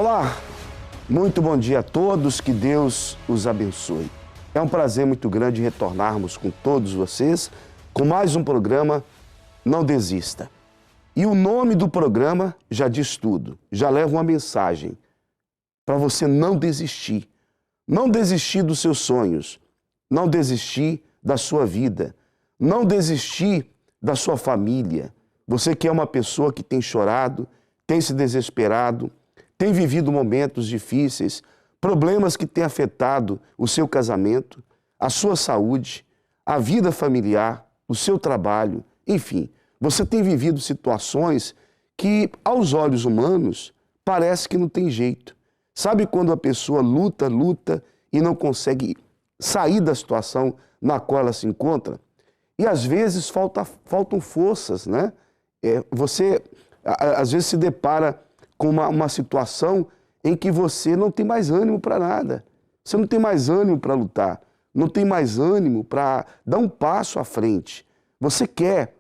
Olá, muito bom dia a todos, que Deus os abençoe. É um prazer muito grande retornarmos com todos vocês com mais um programa Não Desista. E o nome do programa já diz tudo, já leva uma mensagem para você não desistir. Não desistir dos seus sonhos, não desistir da sua vida, não desistir da sua família. Você que é uma pessoa que tem chorado, tem se desesperado, tem vivido momentos difíceis, problemas que têm afetado o seu casamento, a sua saúde, a vida familiar, o seu trabalho, enfim, você tem vivido situações que, aos olhos humanos, parece que não tem jeito. Sabe quando a pessoa luta e não consegue sair da situação na qual ela se encontra? E às vezes faltam forças, né? Você, às vezes, se depara com uma situação em que você não tem mais ânimo para nada. Você não tem mais ânimo para lutar, não tem mais ânimo para dar um passo à frente. Você quer,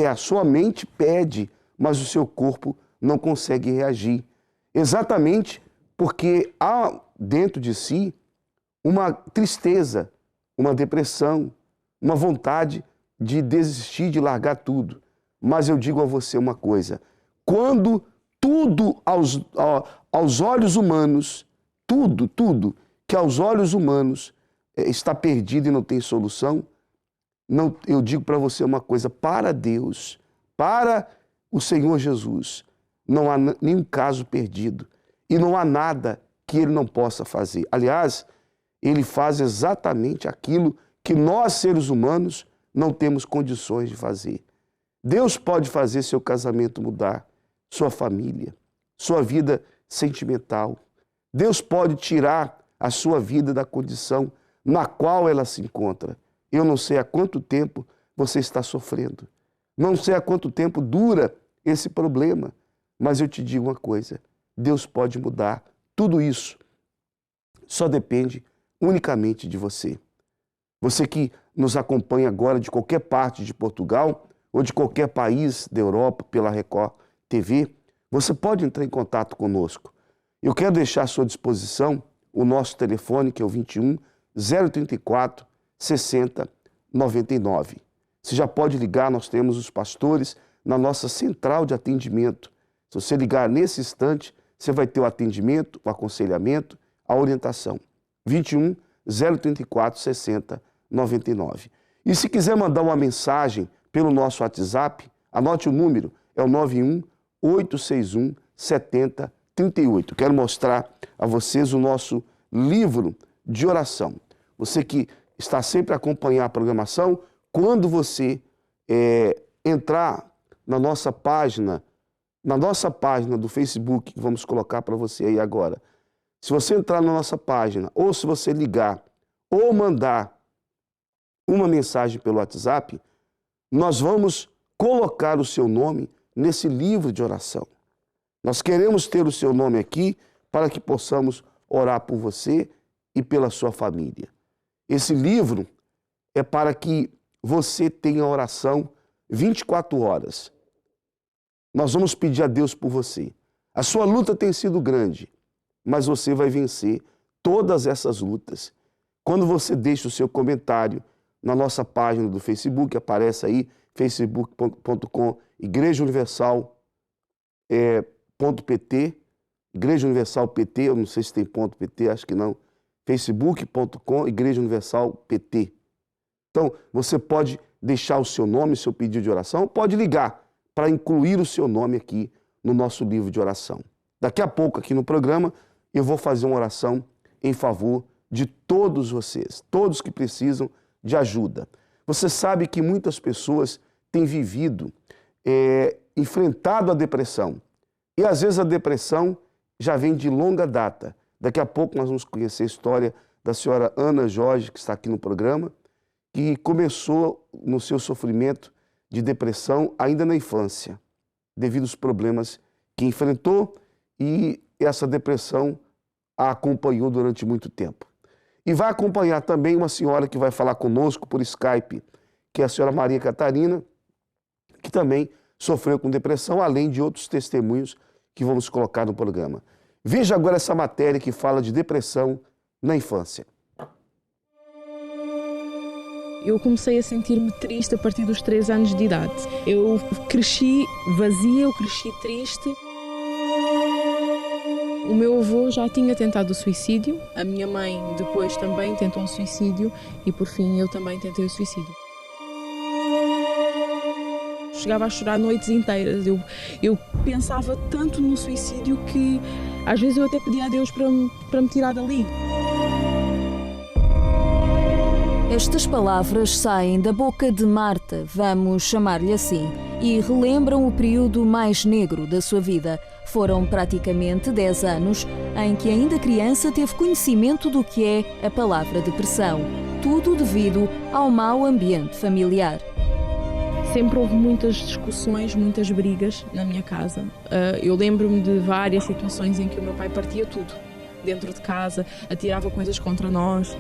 a sua mente pede, mas o seu corpo não consegue reagir. Exatamente porque há dentro de si uma tristeza, uma depressão, uma vontade de desistir, de largar tudo. Mas eu digo a você uma coisa, quando tudo aos olhos humanos, tudo que aos olhos humanos está perdido e não tem solução, eu digo para você uma coisa, para Deus, para o Senhor Jesus, não há nenhum caso perdido e não há nada que Ele não possa fazer. Aliás, Ele faz exatamente aquilo que nós, seres humanos, não temos condições de fazer. Deus pode fazer seu casamento mudar, sua família, sua vida sentimental. Deus pode tirar a sua vida da condição na qual ela se encontra. Eu não sei há quanto tempo você está sofrendo. Não sei há quanto tempo dura esse problema. Mas eu te digo uma coisa, Deus pode mudar tudo isso. Só depende unicamente de você. Você que nos acompanha agora de qualquer parte de Portugal ou de qualquer país da Europa pela Record TV, você pode entrar em contato conosco. Eu quero deixar à sua disposição o nosso telefone, que é o 21 034 60 99. Você já pode ligar, nós temos os pastores na nossa central de atendimento. Se você ligar nesse instante, você vai ter o atendimento, o aconselhamento, a orientação. 21 034 60 99. E se quiser mandar uma mensagem pelo nosso WhatsApp, anote o número, é o 91 861 7038. Quero mostrar a vocês o nosso livro de oração. Você que está sempre a acompanhar a programação, quando você entrar na nossa página do Facebook, que vamos colocar para você aí agora, se você entrar na nossa página, ou se você ligar, ou mandar uma mensagem pelo WhatsApp, nós vamos colocar o seu nome nesse livro de oração. Nós queremos ter o seu nome aqui para que possamos orar por você e pela sua família. Esse livro é para que você tenha oração 24 horas. Nós vamos pedir a Deus por você. A sua luta tem sido grande, mas você vai vencer todas essas lutas. Quando você deixa o seu comentário na nossa página do Facebook, aparece aí, facebook.com, Igreja Universal .pt, Igreja Universal PT, eu não sei se tem .pt, acho que não, facebook.com, Igreja Universal PT. Então, você pode deixar o seu nome, seu pedido de oração, pode ligar para incluir o seu nome aqui no nosso livro de oração. Daqui a pouco, aqui no programa, eu vou fazer uma oração em favor de todos vocês, todos que precisam de ajuda. Você sabe que muitas pessoas têm vivido, enfrentado a depressão. E às vezes a depressão já vem de longa data. Daqui a pouco nós vamos conhecer a história da senhora Ana Jorge, que está aqui no programa, que começou no seu sofrimento de depressão ainda na infância, devido aos problemas que enfrentou, e essa depressão a acompanhou durante muito tempo. E vai acompanhar também uma senhora que vai falar conosco por Skype, que é a senhora Maria Catarina, que também sofreu com depressão, além de outros testemunhos que vamos colocar no programa. Veja agora essa matéria que fala de depressão na infância. Eu comecei a sentir-me triste a partir dos 3 anos de idade. Eu cresci vazia, eu cresci triste. O meu avô já tinha tentado o suicídio, a minha mãe depois também tentou o suicídio e por fim eu também tentei o suicídio. Chegava a chorar noites inteiras, eu pensava tanto no suicídio que às vezes eu até pedia a Deus para me tirar dali. Estas palavras saem da boca de Marta, vamos chamar-lhe assim, e relembram o período mais negro da sua vida. Foram praticamente 10 anos em que, ainda criança, teve conhecimento do que é a palavra depressão. Tudo devido ao mau ambiente familiar. Sempre houve muitas discussões, muitas brigas na minha casa. Eu lembro-me de várias situações em que o meu pai partia tudo dentro de casa, atirava coisas contra nós.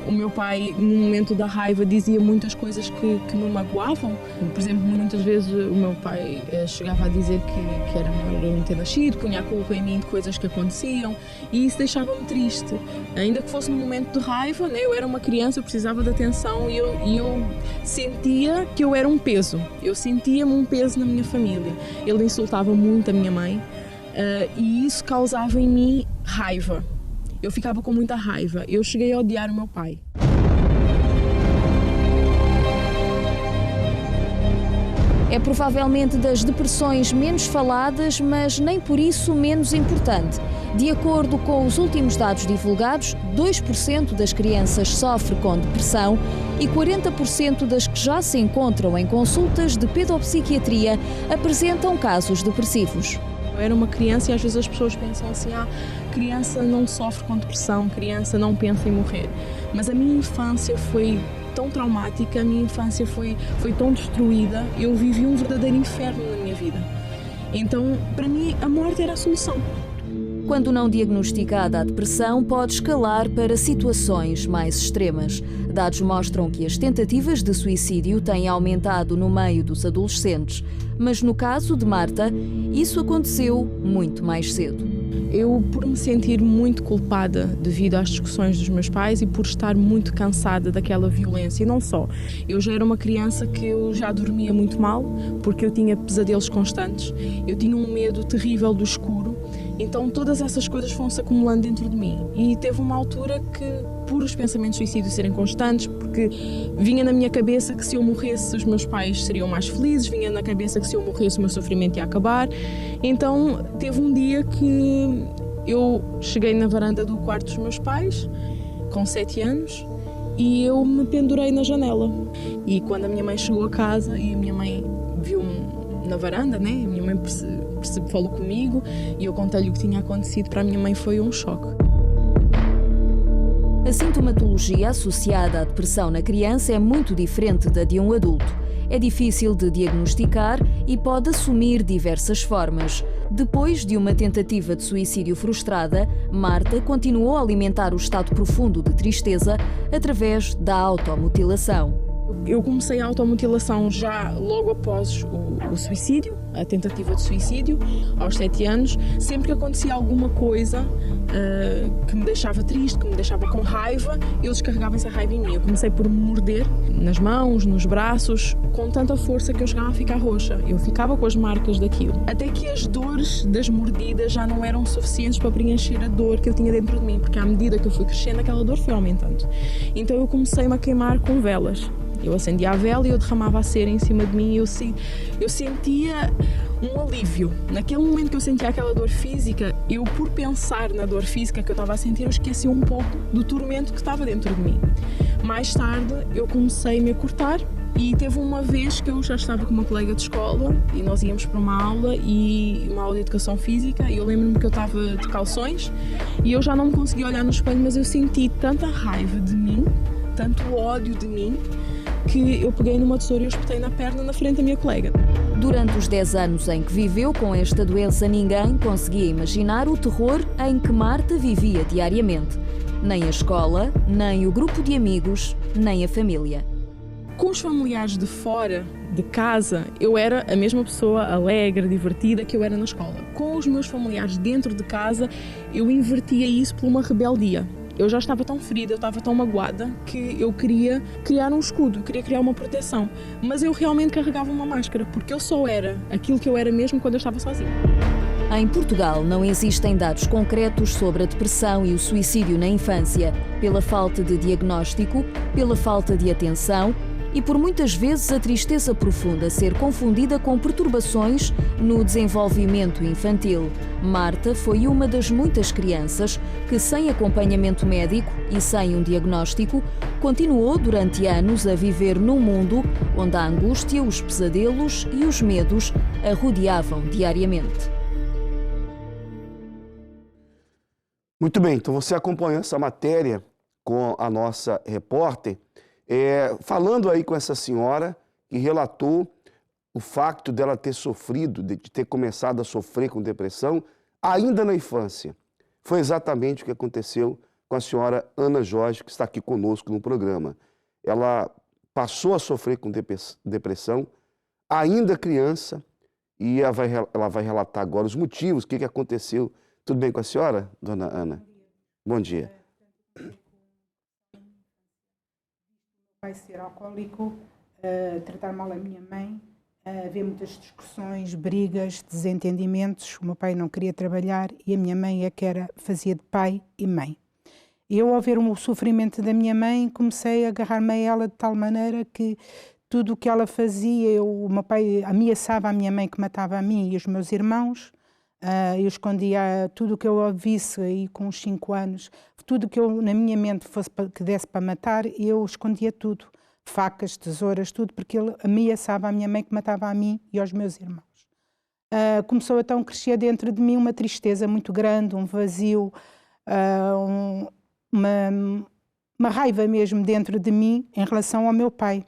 O meu pai, no momento da raiva, dizia muitas coisas que me magoavam. Por exemplo, muitas vezes o meu pai chegava a dizer que era melhor eu não ter nascido, punha a culpa em mim de coisas que aconteciam e isso deixava-me triste. Ainda que fosse num momento de raiva, né, eu era uma criança, eu precisava de atenção e eu sentia que eu era um peso. Eu sentia-me um peso na minha família. Ele insultava muito a minha mãe. E isso causava em mim raiva. Eu ficava com muita raiva. Eu cheguei a odiar o meu pai. É provavelmente das depressões menos faladas, mas nem por isso menos importante. De acordo com os últimos dados divulgados, 2% das crianças sofre com depressão e 40% das que já se encontram em consultas de pedopsiquiatria apresentam casos depressivos. Eu era uma criança e às vezes as pessoas pensam assim, criança não sofre com depressão, criança não pensa em morrer. Mas a minha infância foi tão traumática, a minha infância foi tão destruída, eu vivi um verdadeiro inferno na minha vida. Então, para mim, a morte era a solução. Quando não diagnosticada, a depressão pode escalar para situações mais extremas. Dados mostram que as tentativas de suicídio têm aumentado no meio dos adolescentes. Mas no caso de Marta, isso aconteceu muito mais cedo. Eu, por me sentir muito culpada devido às discussões dos meus pais e por estar muito cansada daquela violência, e não só. Eu já era uma criança que eu já dormia muito mal, porque eu tinha pesadelos constantes, eu tinha um medo terrível do escuro, então todas essas coisas foram-se acumulando dentro de mim. E teve uma altura que, por os pensamentos de suicídio serem constantes, porque vinha na minha cabeça que se eu morresse os meus pais seriam mais felizes, vinha na cabeça que se eu morresse o meu sofrimento ia acabar. Então teve um dia que eu cheguei na varanda do quarto dos meus pais, com 7 anos, e eu me pendurei na janela. E quando a minha mãe chegou a casa e a minha mãe viu-me na varanda, né? A minha mãe falou comigo e eu contei-lhe o que tinha acontecido. Para a minha mãe foi um choque. A sintomatologia associada à depressão na criança é muito diferente da de um adulto. É difícil de diagnosticar e pode assumir diversas formas. Depois de uma tentativa de suicídio frustrada, Marta continuou a alimentar o estado profundo de tristeza através da automutilação. Eu comecei a automutilação já logo após o suicídio, a tentativa de suicídio, aos 7 anos. Sempre que acontecia alguma coisa que me deixava triste, que me deixava com raiva, eu descarregava essa raiva em mim. Eu comecei por me morder nas mãos, nos braços, com tanta força que eu chegava a ficar roxa. Eu ficava com as marcas daquilo. Até que as dores das mordidas já não eram suficientes para preencher a dor que eu tinha dentro de mim, porque à medida que eu fui crescendo, aquela dor foi aumentando. Então eu comecei-me a queimar com velas. Eu acendia a vela e eu derramava a cera em cima de mim e eu sentia um alívio. Naquele momento que eu sentia aquela dor física, eu, por pensar na dor física que eu estava a sentir, eu esqueci um pouco do tormento que estava dentro de mim. Mais tarde, eu comecei-me a cortar e teve uma vez que eu já estava com uma colega de escola e nós íamos para uma aula de educação física e eu lembro-me que eu estava de calções e eu já não me conseguia olhar no espelho, mas eu senti tanta raiva de mim, tanto ódio de mim, que eu peguei numa tesoura e eu espetei na perna na frente da minha colega. Durante os 10 anos em que viveu com esta doença, ninguém conseguia imaginar o terror em que Marta vivia diariamente. Nem a escola, nem o grupo de amigos, nem a família. Com os familiares de fora de casa, eu era a mesma pessoa alegre, divertida que eu era na escola. com os meus familiares dentro de casa, eu invertia isso por uma rebeldia. Eu já estava tão ferida, eu estava tão magoada que eu queria criar um escudo, queria criar uma proteção. Mas eu realmente carregava uma máscara, porque eu só era aquilo que eu era mesmo quando eu estava sozinha. Em Portugal não existem dados concretos sobre a depressão e o suicídio na infância, pela falta de diagnóstico, pela falta de atenção e por muitas vezes a tristeza profunda ser confundida com perturbações no desenvolvimento infantil. Marta foi uma das muitas crianças que, sem acompanhamento médico e sem um diagnóstico, continuou durante anos a viver num mundo onde a angústia, os pesadelos e os medos a rodeavam diariamente. Muito bem, então você acompanhou essa matéria com a nossa repórter, falando aí com essa senhora que relatou o facto dela ter sofrido, de ter começado a sofrer com depressão ainda na infância. Foi exatamente o que aconteceu com a senhora Ana Jorge, que está aqui conosco no programa. Ela passou a sofrer com depressão ainda criança e ela vai relatar agora os motivos, o que aconteceu. Tudo bem com a senhora, dona Ana? Bom dia. Vai ser alcoólico, tratar mal a minha mãe, haver muitas discussões, brigas, desentendimentos. O meu pai não queria trabalhar e a minha mãe é que fazia de pai e mãe. Eu, ao ver o sofrimento da minha mãe, comecei a agarrar-me a ela de tal maneira que tudo o que ela fazia, o meu pai ameaçava a minha mãe que matava a mim e os meus irmãos. Eu escondia tudo o que eu visse aí com uns 5 anos, tudo que eu na minha mente fosse que desse para matar, eu escondia tudo, facas, tesouras, tudo, porque ele ameaçava a minha mãe que matava a mim e aos meus irmãos. Começou então a crescer dentro de mim uma tristeza muito grande, um vazio, uma raiva mesmo dentro de mim em relação ao meu pai.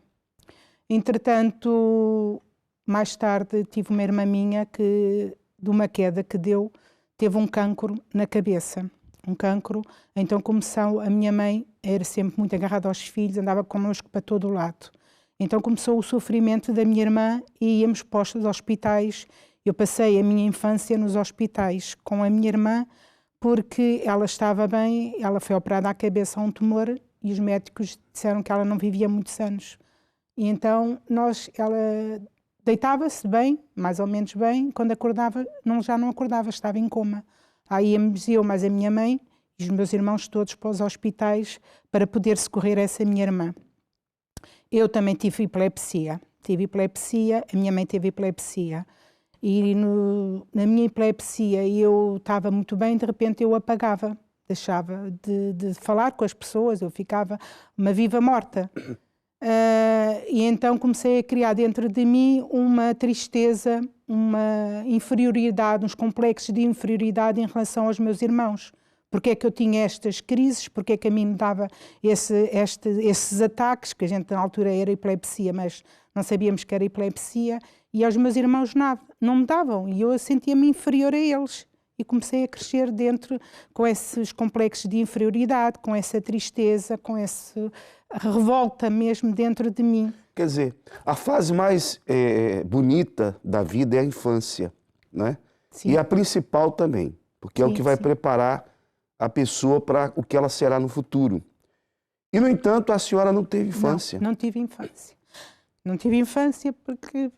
Entretanto, mais tarde tive uma irmã minha que, de uma queda que deu, teve um cancro na cabeça. Um cancro, então começou, a minha mãe era sempre muito agarrada aos filhos, andava connosco para todo o lado. Então começou o sofrimento da minha irmã e íamos postos aos hospitais. Eu passei a minha infância nos hospitais com a minha irmã, porque ela estava bem, ela foi operada à cabeça a um tumor e os médicos disseram que ela não vivia muitos anos. E então ela deitava-se bem, mais ou menos bem, quando acordava, já não acordava, estava em coma. Aí íamos eu, mais a minha mãe e os meus irmãos todos para os hospitais para poder socorrer essa minha irmã. Eu também tive epilepsia, a minha mãe teve epilepsia. E na minha epilepsia eu estava muito bem, de repente eu apagava, deixava de falar com as pessoas, eu ficava uma viva morta. E então comecei a criar dentro de mim uma tristeza, uma inferioridade, uns complexos de inferioridade em relação aos meus irmãos. Porque é que eu tinha estas crises, porque é que a mim me dava esses ataques, que a gente na altura era epilepsia, mas não sabíamos que era epilepsia, e aos meus irmãos nada, não me davam, e eu sentia-me inferior a eles. E comecei a crescer dentro com esses complexos de inferioridade, com essa tristeza, com essa revolta mesmo dentro de mim. Quer dizer, a fase mais bonita da vida é a infância, né? Sim. E a principal também, porque é o que vai sim. preparar a pessoa para o que ela será no futuro. E, no entanto, a senhora não teve infância. Não tive infância. Não tive infância porque o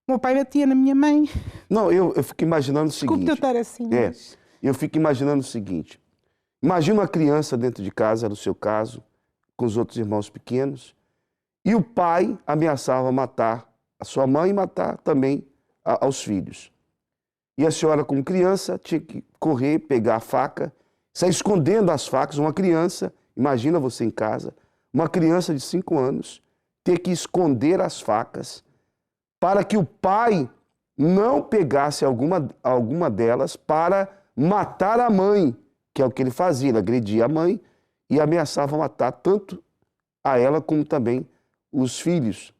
meu pai batia na minha mãe. Não, eu fico imaginando o seguinte... Desculpe eu estar assim, mas... Eu fico imaginando o seguinte. Imagina uma criança dentro de casa, no seu caso, com os outros irmãos pequenos, e o pai ameaçava matar a sua mãe e matar também aos filhos. E a senhora, como criança, tinha que correr, pegar a faca, sair escondendo as facas. Uma criança, imagina você em casa, uma criança de 5 anos, ter que esconder as facas para que o pai não pegasse alguma delas para matar a mãe, que é o que ele fazia. Ele agredia a mãe e ameaçava matar tanto a ela como também os filhos.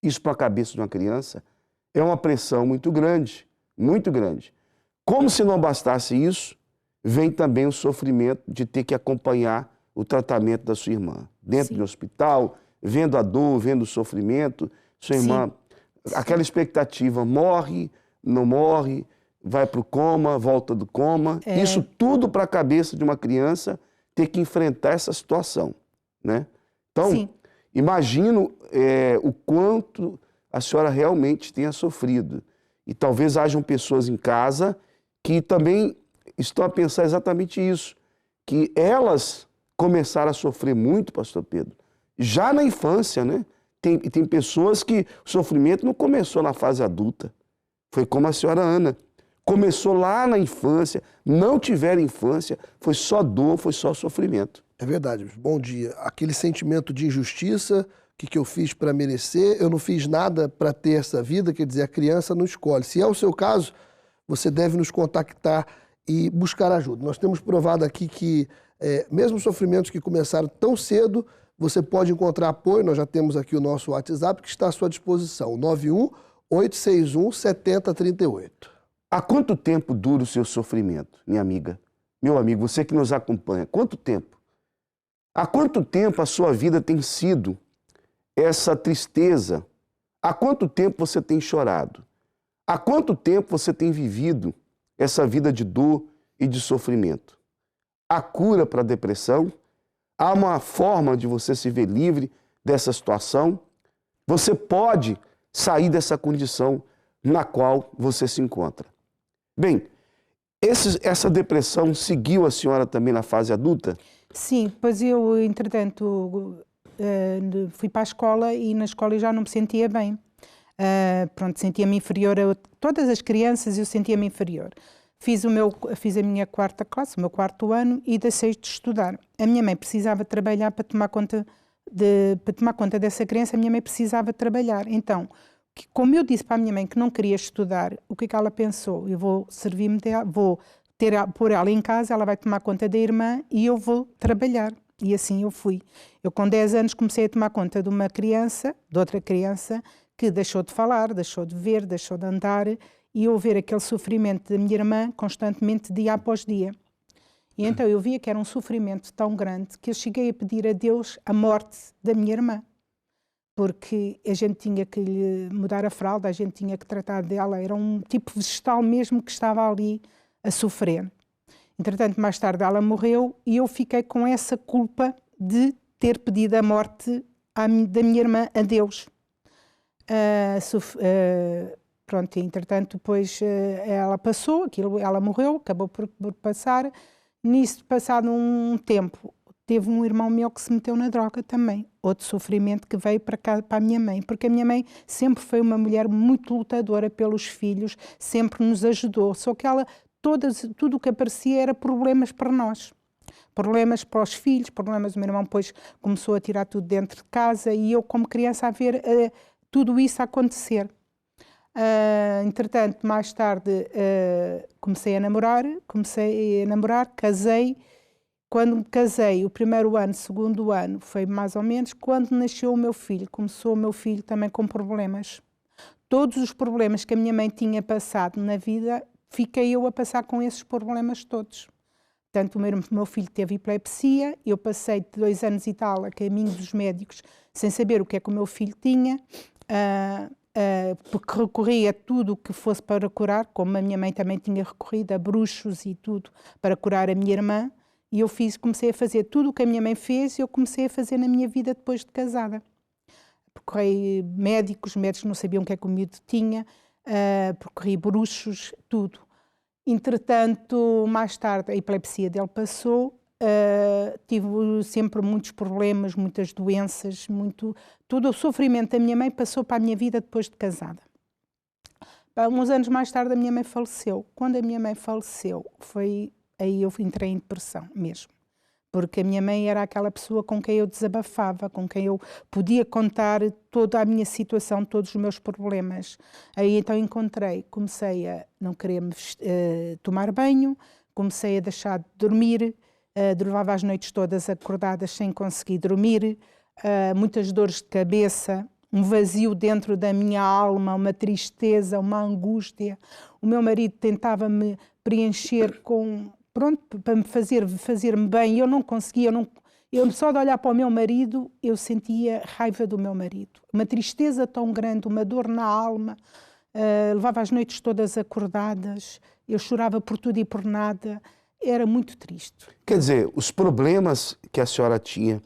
Isso, para a cabeça de uma criança, é uma pressão muito grande, muito grande. Como se não bastasse isso, vem também o sofrimento de ter que acompanhar o tratamento da sua irmã. Dentro do hospital, vendo a dor, vendo o sofrimento, sua irmã, aquela expectativa, morre, não morre, vai para o coma, volta do coma. Isso tudo para a cabeça de uma criança ter que enfrentar essa situação, né? Então, Sim. imagino o quanto a senhora realmente tenha sofrido. E talvez hajam pessoas em casa que também estão a pensar exatamente isso, que elas começaram a sofrer muito, pastor Pedro, já na infância, né? Tem pessoas que o sofrimento não começou na fase adulta. Foi como a senhora Ana. Começou lá na infância, não tiveram infância, foi só dor, foi só sofrimento. É verdade. Bom dia. Aquele sentimento de injustiça, o que eu fiz para merecer, eu não fiz nada para ter essa vida, quer dizer, a criança não escolhe. Se é o seu caso, você deve nos contactar e buscar ajuda. Nós temos provado aqui que, mesmo sofrimentos que começaram tão cedo, você pode encontrar apoio. Nós já temos aqui o nosso WhatsApp que está à sua disposição, 91-861-7038. Há quanto tempo dura o seu sofrimento, minha amiga? Meu amigo, você que nos acompanha, quanto tempo? Há quanto tempo a sua vida tem sido essa tristeza? Há quanto tempo você tem chorado? Há quanto tempo você tem vivido essa vida de dor e de sofrimento? Há cura para a depressão? Há uma forma de você se ver livre dessa situação? Você pode sair dessa condição na qual você se encontra. Bem, essa depressão seguiu a senhora também na fase adulta? Sim, pois eu, entretanto, fui para a escola e na escola eu já não me sentia bem. Pronto, sentia-me inferior a todas as crianças, eu sentia-me inferior. Fiz a minha quarta classe, o meu quarto ano, e deixei de estudar. A minha mãe precisava trabalhar para tomar conta dessa criança. A minha mãe precisava trabalhar. Então, como eu disse para a minha mãe que não queria estudar, o que é que ela pensou? Eu vou servir-me dela, vou pôr ela em casa, ela vai tomar conta da irmã e eu vou trabalhar. E assim eu fui. Eu com 10 anos comecei a tomar conta de outra criança, que deixou de falar, deixou de ver, deixou de andar, e eu ver aquele sofrimento da minha irmã constantemente, dia após dia. E então eu via que era um sofrimento tão grande que eu cheguei a pedir a Deus a morte da minha irmã. Porque a gente tinha que lhe mudar a fralda, a gente tinha que tratar dela, era um tipo vegetal mesmo que estava ali a sofrer. Entretanto, mais tarde ela morreu e eu fiquei com essa culpa de ter pedido a morte da minha irmã a Deus. Pronto, entretanto, depois ela passou, ela morreu, acabou por passar. Nisso, passado um tempo, teve um irmão meu que se meteu na droga também. Outro sofrimento que veio para cá, para a minha mãe, porque a minha mãe sempre foi uma mulher muito lutadora pelos filhos, sempre nos ajudou, só que ela, tudo o que aparecia era problemas para nós. Problemas para os filhos, problemas, o meu irmão depois começou a tirar tudo dentro de casa e eu como criança a ver tudo isso a acontecer. Entretanto, mais tarde comecei a namorar, casei. Quando me casei, o primeiro ano, segundo ano, foi mais ou menos quando nasceu o meu filho. Começou o meu filho também com problemas. Todos os problemas que a minha mãe tinha passado na vida, fiquei eu a passar com esses problemas todos. Portanto, o meu filho teve epilepsia, eu passei de 2 anos e tal a caminho dos médicos, sem saber o que é que o meu filho tinha, porque recorri a tudo o que fosse para curar, como a minha mãe também tinha recorrido a bruxos e tudo, para curar a minha irmã. E eu comecei a fazer tudo o que a minha mãe fez e eu comecei a fazer na minha vida depois de casada. Procurei médicos, os médicos não sabiam o que é que o miúdo tinha, procurei bruxos, tudo. Entretanto, mais tarde, a epilepsia dele passou, tive sempre muitos problemas, muitas doenças, todo o sofrimento da minha mãe passou para a minha vida depois de casada. Uns anos mais tarde, a minha mãe faleceu. Quando a minha mãe faleceu, aí eu entrei em depressão mesmo, porque a minha mãe era aquela pessoa com quem eu desabafava, com quem eu podia contar toda a minha situação, todos os meus problemas. Aí então comecei a não querer tomar banho, comecei a deixar de dormir, durava as noites todas acordadas sem conseguir dormir, muitas dores de cabeça, um vazio dentro da minha alma, uma tristeza, uma angústia. O meu marido tentava me preencher para me fazer-me bem, eu não conseguia, eu só de olhar para o meu marido, eu sentia raiva do meu marido. Uma tristeza tão grande, uma dor na alma, levava as noites todas acordadas, eu chorava por tudo e por nada, era muito triste. Quer dizer, os problemas que a senhora tinha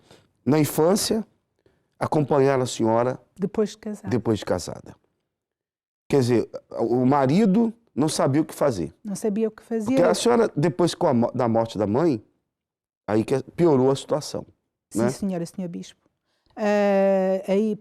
na infância acompanharam a senhora Depois de casar. depois de casada. Quer dizer, o marido não sabia o que fazer. Não sabia o que fazer. Porque a senhora, depois da morte da mãe, aí que piorou a situação. Sim, né? senhora, senhor Bispo.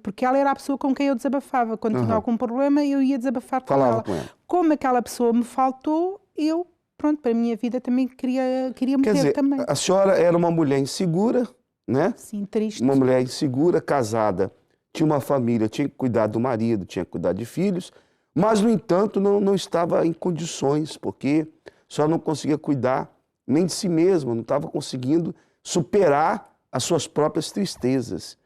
Porque ela era a pessoa com quem eu desabafava. Quando tinha algum problema, eu ia desabafar com Falava ela. com ela. Como aquela pessoa me faltou, eu, pronto, para a minha vida também queria Quer meter dizer, também. a senhora era uma mulher insegura, né? Sim, triste. Uma mulher insegura, casada, tinha uma família, tinha que cuidar do marido, tinha que cuidar de filhos, mas, no entanto, não estava em condições, porque a senhora não conseguia cuidar nem de si mesma, não estava conseguindo superar as suas próprias tristezas.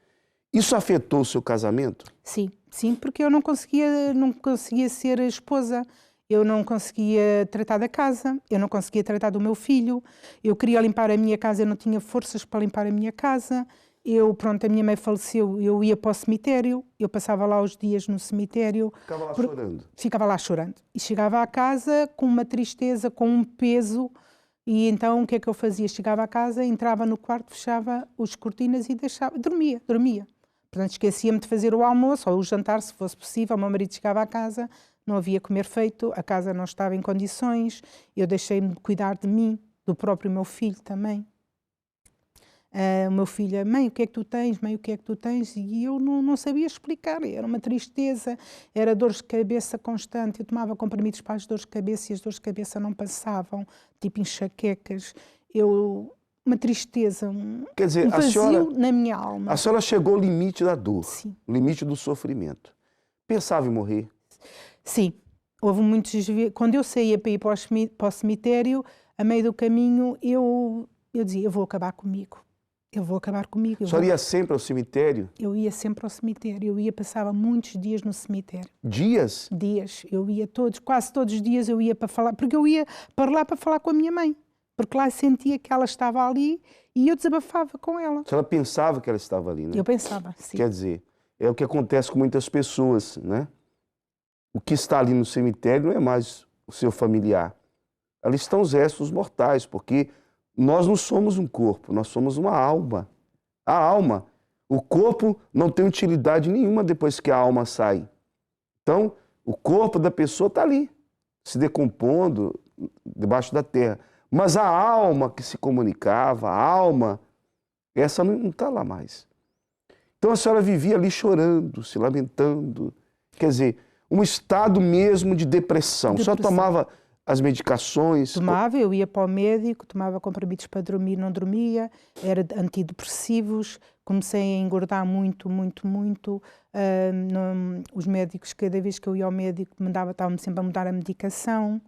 Isso afetou o seu casamento? Sim, sim, porque eu não conseguia ser esposa, eu não conseguia tratar da casa, eu não conseguia tratar do meu filho, eu queria limpar a minha casa, eu não tinha forças para limpar a minha casa, a minha mãe faleceu, eu ia para o cemitério, eu passava lá os dias no cemitério. Ficava lá chorando? Ficava lá chorando. E chegava à casa com uma tristeza, com um peso, e então o que é que eu fazia? Chegava à casa, entrava no quarto, fechava as cortinas e dormia. Portanto, esquecia-me de fazer o almoço ou o jantar, se fosse possível. O meu marido chegava à casa, não havia comer feito, a casa não estava em condições, eu deixei-me de cuidar de mim, do próprio meu filho também. O meu filho, mãe, o que é que tu tens? Mãe, o que é que tu tens? E eu não sabia explicar, era uma tristeza, era dores de cabeça constante, eu tomava comprimidos para as dores de cabeça e as dores de cabeça não passavam, tipo enxaquecas, uma tristeza, Quer dizer, um vazio na minha alma. A senhora chegou ao limite da dor, Sim. limite do sofrimento. Pensava em morrer? Sim, houve muitos vezes, quando eu saía para ir para o cemitério, a meio do caminho, eu dizia, eu vou acabar comigo. A senhora ia sempre ao cemitério? Eu ia sempre ao cemitério, passava muitos dias no cemitério. Dias? Dias, eu ia quase todos os dias eu ia para falar, porque eu ia para lá para falar com a minha mãe, porque lá sentia que ela estava ali e eu desabafava com ela. A senhora pensava que ela estava ali, né? Eu pensava, sim. Quer dizer, é o que acontece com muitas pessoas, né? O que está ali no cemitério não é mais o seu familiar. Ali estão os restos mortais, porque nós não somos um corpo, nós somos uma alma. A alma, o corpo não tem utilidade nenhuma depois que a alma sai. Então, o corpo da pessoa está ali, se decompondo debaixo da terra. Mas a alma que se comunicava, a alma, essa não está lá mais. Então a senhora vivia ali chorando, se lamentando. Quer dizer, um estado mesmo de depressão. A senhora tomava as medicações? Tomava, eu ia para o médico, tomava comprimidos para dormir, não dormia, era antidepressivos, comecei a engordar muito. Os médicos, cada vez que eu ia ao médico, estavam-me sempre a mudar a medicação.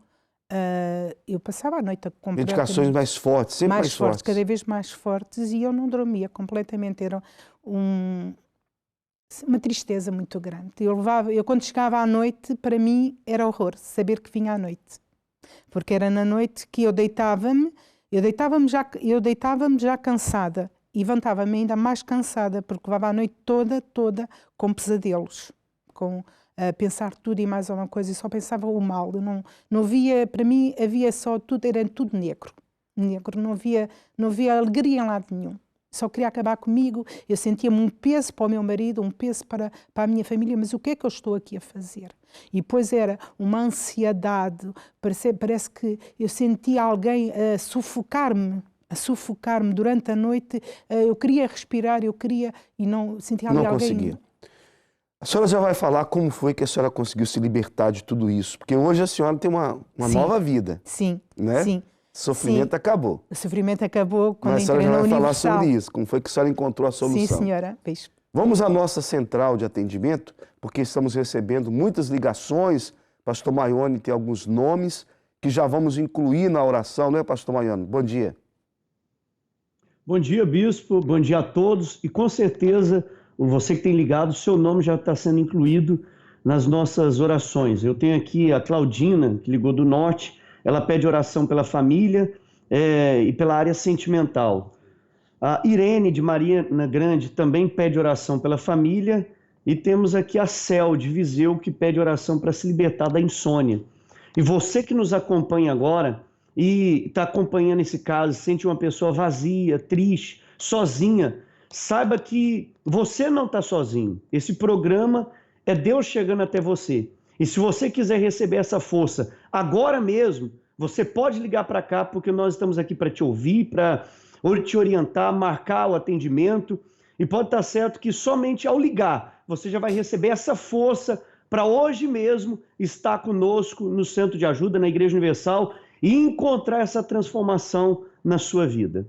Eu passava a noite completamente... Medicações mais fortes, sempre mais fortes. Cada vez mais fortes, e eu não dormia completamente. Era uma tristeza muito grande. Eu quando chegava à noite, para mim era horror, saber que vinha à noite. Porque era na noite que eu deitava-me já cansada e levantava-me ainda mais cansada, porque levava a noite toda com pesadelos, a pensar tudo e mais alguma coisa, e só pensava o mal. Eu não via, para mim havia só tudo, era tudo negro, não havia alegria em lado nenhum. Só queria acabar comigo, eu sentia-me um peso para o meu marido, um peso para a minha família, mas o que é que eu estou aqui a fazer? E depois era uma ansiedade, parece que eu sentia alguém a sufocar-me durante a noite, eu queria respirar, e não sentia ali não alguém... conseguia. A senhora já vai falar como foi que a senhora conseguiu se libertar de tudo isso, porque hoje a senhora tem uma nova vida. Sim, né? sim. O sofrimento acabou. O sofrimento acabou quando Mas entrei na Universal. Mas a senhora já vai falar sobre isso, como foi que a senhora encontrou a solução. Sim, senhora. Beijo. Vamos à nossa central de atendimento, porque estamos recebendo muitas ligações. Pastor Maione tem alguns nomes que já vamos incluir na oração, não é, Pastor Maione? Bom dia. Bom dia, bispo. Bom dia a todos. E com certeza, você que tem ligado, o seu nome já está sendo incluído nas nossas orações. Eu tenho aqui a Claudina, que ligou do Norte. Ela pede oração pela família e pela área sentimental. A Irene, de Mariana Grande, também pede oração pela família E temos aqui a Cel, de Viseu, que pede oração para se libertar da insônia. E você que nos acompanha agora e está acompanhando esse caso, sente uma pessoa vazia, triste, sozinha, saiba que você não está sozinho. Esse programa é Deus chegando até você. E se você quiser receber essa força agora mesmo, você pode ligar para cá, porque nós estamos aqui para te ouvir, para te orientar, marcar o atendimento. E pode estar certo que somente ao ligar, você já vai receber essa força para hoje mesmo estar conosco no Centro de Ajuda, na Igreja Universal, e encontrar essa transformação na sua vida.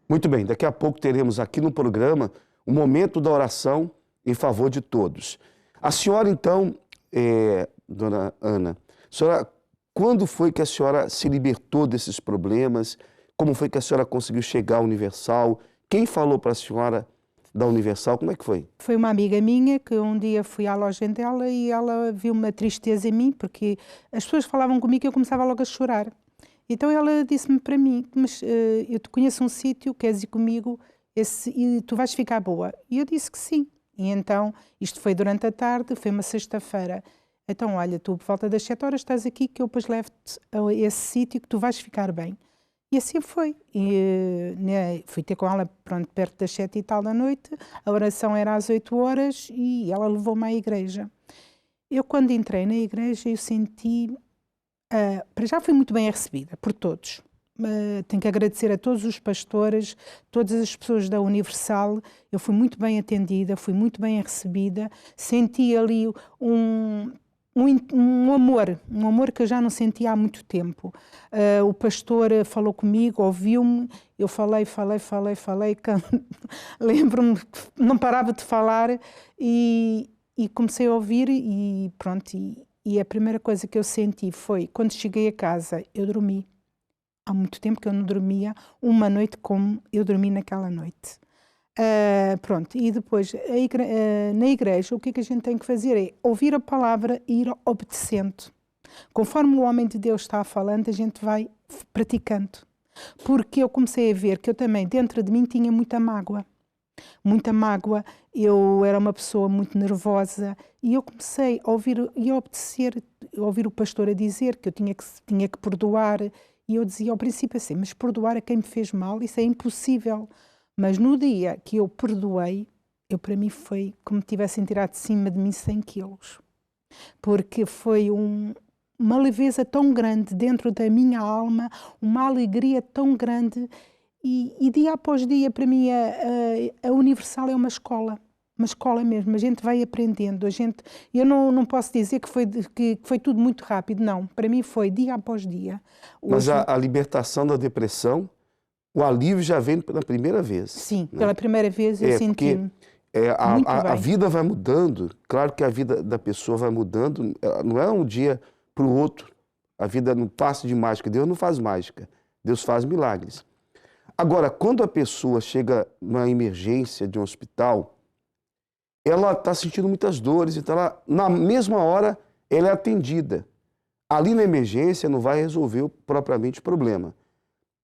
Muito bem, daqui a pouco teremos aqui no programa o momento da oração em favor de todos. A senhora, então, dona Ana, senhora, quando foi que a senhora se libertou desses problemas? Como foi que a senhora conseguiu chegar à Universal? Quem falou para a senhora da Universal? Como é que foi? Foi uma amiga minha que um dia fui à loja dela e ela viu uma tristeza em mim, porque as pessoas falavam comigo e eu começava logo a chorar. Então ela disse-me para mim, mas eu te conheço um sítio, queres ir comigo e tu vais ficar boa? E eu disse que sim. E então, isto foi durante a tarde, foi uma sexta-feira. Então, olha, tu por volta das 7 horas estás aqui que eu depois levo-te a esse sítio que tu vais ficar bem. E assim foi. E, fui ter com ela pronto, perto das 7 e tal da noite, a oração era às 8 horas e ela levou-me à igreja. Eu quando entrei na igreja eu senti, para já fui muito bem recebida por todos. Tenho que agradecer a todos os pastores, todas as pessoas da Universal, eu fui muito bem atendida, fui muito bem recebida, senti ali um amor que eu já não sentia há muito tempo. O pastor falou comigo, ouviu-me, eu falei, lembro-me que não parava de falar e comecei a ouvir e pronto, e a primeira coisa que eu senti foi, quando cheguei a casa, eu dormi. Há muito tempo que eu não dormia uma noite como eu dormi naquela noite. Pronto, e depois na igreja o que é que a gente tem que fazer é ouvir a palavra e ir obedecendo. Conforme o homem de Deus está falando, a gente vai praticando. Porque eu comecei a ver que eu também, dentro de mim, tinha muita mágoa. Muita mágoa, eu era uma pessoa muito nervosa e eu comecei a ouvir e a obedecer, a ouvir o pastor a dizer que eu tinha que perdoar. E eu dizia ao princípio assim, mas perdoar a quem me fez mal, isso é impossível. Mas no dia que eu perdoei, para mim foi como se tivessem tirado de cima de mim 100 quilos. Porque foi uma leveza tão grande dentro da minha alma, uma alegria tão grande. E dia após dia, para mim, a Universal é uma escola mesmo. A gente vai aprendendo. Eu não posso dizer que foi tudo muito rápido, não. Para mim foi dia após dia. Mas a libertação da depressão, o alívio já vem pela primeira vez. Sim, né? Pela primeira vez eu senti. A vida vai mudando. Claro que a vida da pessoa vai mudando. Não é um dia para o outro. A vida não passa de mágica. Deus não faz mágica. Deus faz milagres. Agora, quando a pessoa chega numa emergência de um hospital, ela está sentindo muitas dores, então na mesma hora ela é atendida. Ali na emergência não vai resolver propriamente o problema,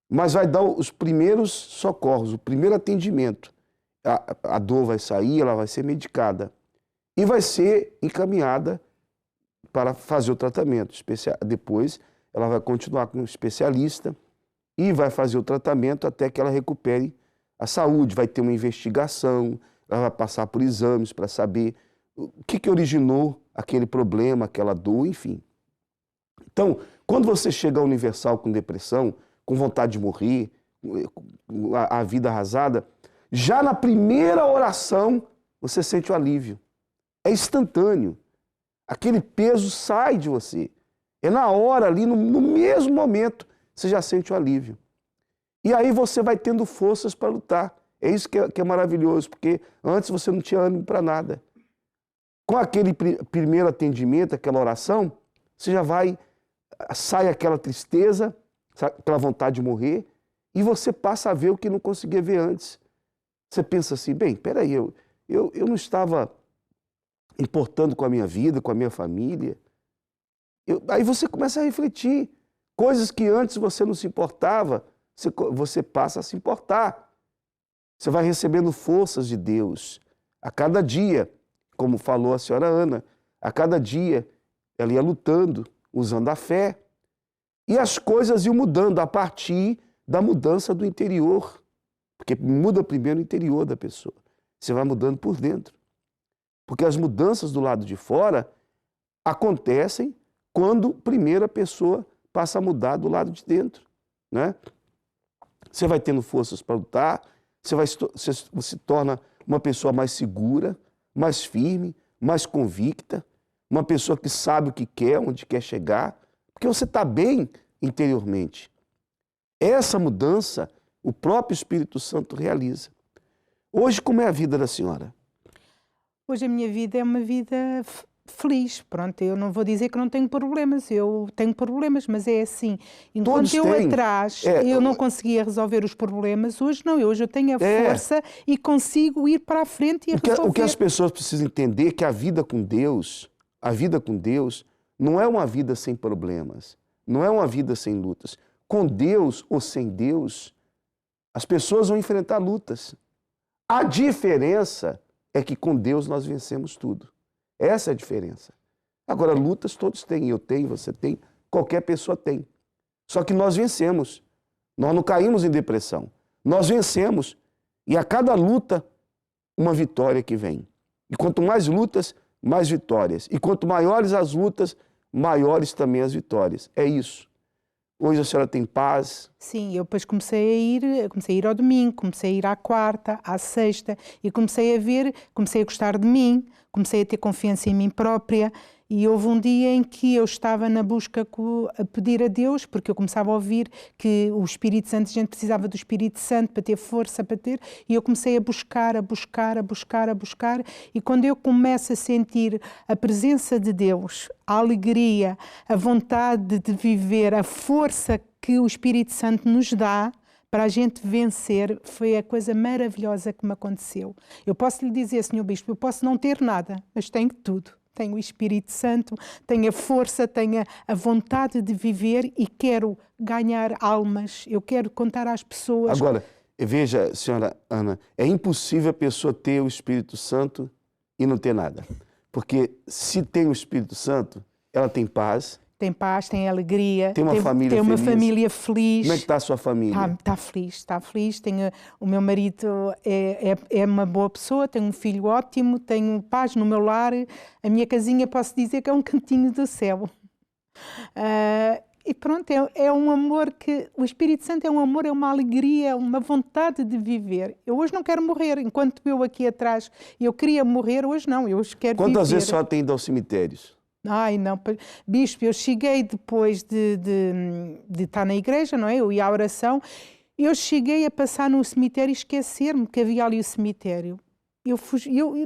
mas vai dar os primeiros socorros, o primeiro atendimento. A dor vai sair, ela vai ser medicada e vai ser encaminhada para fazer o tratamento. Depois ela vai continuar com um especialista e vai fazer o tratamento até que ela recupere a saúde, vai ter uma investigação, ela vai passar por exames para saber o que originou aquele problema, aquela dor, enfim. Então, quando você chega à Universal com depressão, com vontade de morrer, a vida arrasada, já na primeira oração você sente o alívio. É instantâneo. Aquele peso sai de você. É na hora ali, no mesmo momento, você já sente o alívio. E aí você vai tendo forças para lutar. É isso que é maravilhoso, porque antes você não tinha ânimo para nada. Com aquele primeiro atendimento, aquela oração, você já sai aquela tristeza, aquela vontade de morrer, e você passa a ver o que não conseguia ver antes. Você pensa assim, bem, peraí, eu não estava importando com a minha vida, com a minha família. Aí você começa a refletir. Coisas que antes você não se importava, você passa a se importar. Você vai recebendo forças de Deus a cada dia. como falou a senhora Ana, a cada dia ela ia lutando, usando a fé, e as coisas iam mudando a partir da mudança do interior, porque muda primeiro o interior da pessoa, você vai mudando por dentro, porque as mudanças do lado de fora acontecem quando primeiro a pessoa passa a mudar do lado de dentro, né? Você vai tendo forças para lutar, você se torna uma pessoa mais segura, mais firme, mais convicta, uma pessoa que sabe o que quer, onde quer chegar, porque você está bem interiormente. Essa mudança o próprio Espírito Santo realiza. Hoje, como é a vida da senhora? Hoje a minha vida é uma vida feliz. Pronto, eu não vou dizer que não tenho problemas, eu tenho problemas, mas é assim. Enquanto Todos eu têm. atrás eu não conseguia resolver os problemas, hoje não, hoje eu tenho a força e consigo ir para a frente e resolver. O que as pessoas precisam entender é que a vida com Deus não é uma vida sem problemas, não é uma vida sem lutas. Com Deus ou sem Deus, as pessoas vão enfrentar lutas. A diferença é que com Deus nós vencemos tudo. Essa é a diferença. Agora, lutas todos têm, eu tenho, você tem, qualquer pessoa tem. Só que nós vencemos. Nós não caímos em depressão. Nós vencemos. E a cada luta, uma vitória que vem. E quanto mais lutas, mais vitórias. E quanto maiores as lutas, maiores também as vitórias. É isso. Hoje a senhora tem paz? Sim, eu depois comecei a ir ao domingo, comecei a ir à quarta, à sexta, e comecei a gostar de mim, comecei a ter confiança em mim própria, e houve um dia em que eu estava na busca a pedir a Deus, porque eu começava a ouvir que o Espírito Santo, a gente precisava do Espírito Santo para ter força, e eu comecei a buscar, e quando eu começo a sentir a presença de Deus, a alegria, a vontade de viver, a força que o Espírito Santo nos dá para a gente vencer, foi a coisa maravilhosa que me aconteceu. Eu posso lhe dizer, Sr. Bispo, eu posso não ter nada, mas tenho tudo. Tenho o Espírito Santo, tenho a força, tenho a vontade de viver e quero ganhar almas, eu quero contar às pessoas. Agora, veja, senhora Ana, é impossível a pessoa ter o Espírito Santo e não ter nada. Porque se tem o Espírito Santo, ela tem paz. Tem paz, tem alegria, tem uma família tem uma feliz. Família feliz. Como é que está a sua família? Está feliz. O meu marido é uma boa pessoa, tenho um filho ótimo, tenho paz no meu lar. A minha casinha, posso dizer que é um cantinho do céu. E pronto, é um amor que... O Espírito Santo é um amor, é uma alegria, uma vontade de viver. Eu hoje não quero morrer, enquanto eu aqui atrás, eu queria morrer, hoje não, eu hoje quero viver. Quantas vezes só tem ido aos cemitérios? Ai, não, Bispo, eu cheguei depois de estar na igreja, não é? Eu ia à oração, eu cheguei a passar no cemitério e esquecer-me que havia ali o cemitério. Eu